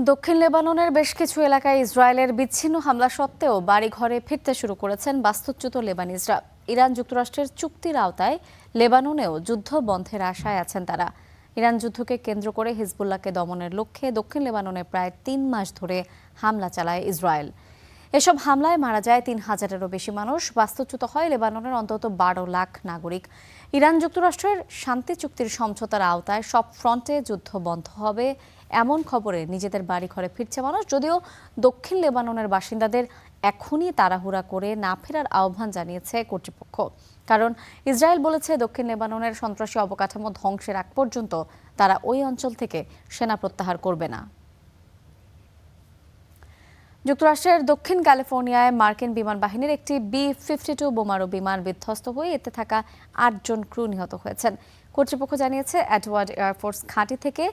দক্ষিণ লেবাননের বেশ কিছু এলাকায় ইসরায়েলের বিচ্ছিন্ন হামলা সত্ত্বেও বাড়িঘরে ফিরতে শুরু করেছেন বাস্তুচ্যুত লেবানিজরা। ইরান যুক্তরাষ্ট্রের চুক্তির আওতায় লেবাননেও যুদ্ধ বন্ধের আশায় আছেন তারা। ইরান যুদ্ধকে কেন্দ্র করে হিজবুল্লাহকে দমনের লক্ষ্যে দক্ষিণ লেবাননে প্রায় 3 মাস ধরে হামলা চালায় ইসরায়েল। এসব হামলায় মারা যায় 3000-এরও বেশি মানুষ। বাস্তুচ্যুত হয় লেবাননের অন্তত 12 লাখ নাগরিক। ইরান যুক্তরাষ্ট্রের শান্তি চুক্তির সমঝোতার আওতায় সব ফ্রন্টে যুদ্ধ বন্ধ হবে এমন খবরে নিজেদের বাড়ি ঘরে ফিরছে মানুষ। যদিও দক্ষিণ লেবাননের বাসিন্দাদের এখনই তাড়াহুড়া করে না ফেরার আহ্বান জানিয়েছে কর্তৃপক্ষ। কারণ ইসরায়েল বলেছে দক্ষিণ লেবাননের সন্ত্রাসী অবকাঠামো ধ্বংসের আগ পর্যন্ত তারা ওই অঞ্চল থেকে সেনা প্রত্যাহার করবে না। যুক্তরাষ্ট্রের দক্ষিণ ক্যালিফোর্নিয়ায় মার্কিন বিমান বাহিনীর একটি B-52 বোমারু বিমান বিধ্বস্ত হয়ে এতে থাকা 8 জন ক্রু নিহত হয়েছেন। কর্তৃপক্ষ জানিয়েছে এডওয়ার্ড এয়ারফোর্স ঘাঁটি থেকে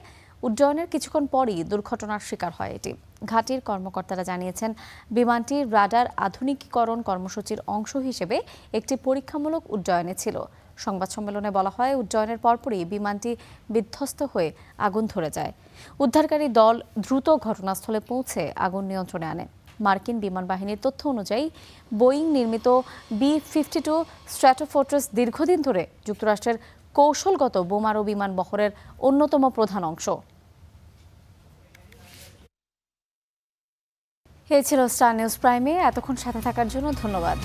উড্ডয়নের কিছুক্ষণ পরই দুর্ঘটনার শিকার হয় এটি। ঘাটির কর্মকর্তারা জানিয়েছেন, বিমানটির রাডার আধুনিকীকরণ কর্মসূচির অংশ হিসেবে একটি পরীক্ষামূলক উড্ডয়নে ছিল। সংবাদ সম্মেলনে বলা হয়, উড্ডয়নের পরপরই বিমানটি বিধ্বস্ত হয়ে আগুন ধরে যায়। উদ্ধারকারী দল দ্রুত ঘটনাস্থলে পৌঁছে আগুন নিয়ন্ত্রণে আনে। মার্কিন বিমান বাহিনীর তথ্য অনুযায়ী বোয়িং নির্মিত B-52 স্ট্র্যাটোফোর্ট্রেস দীর্ঘদিন ধরে যুক্তরাষ্ট্রের কৌশলগত বোমারু বিমান বহরের অন্যতম প্রধান অংশ। এই ছিল স্টার নিউজ প্রাইমে। এতক্ষণ সাথে থাকার জন্য ধন্যবাদ।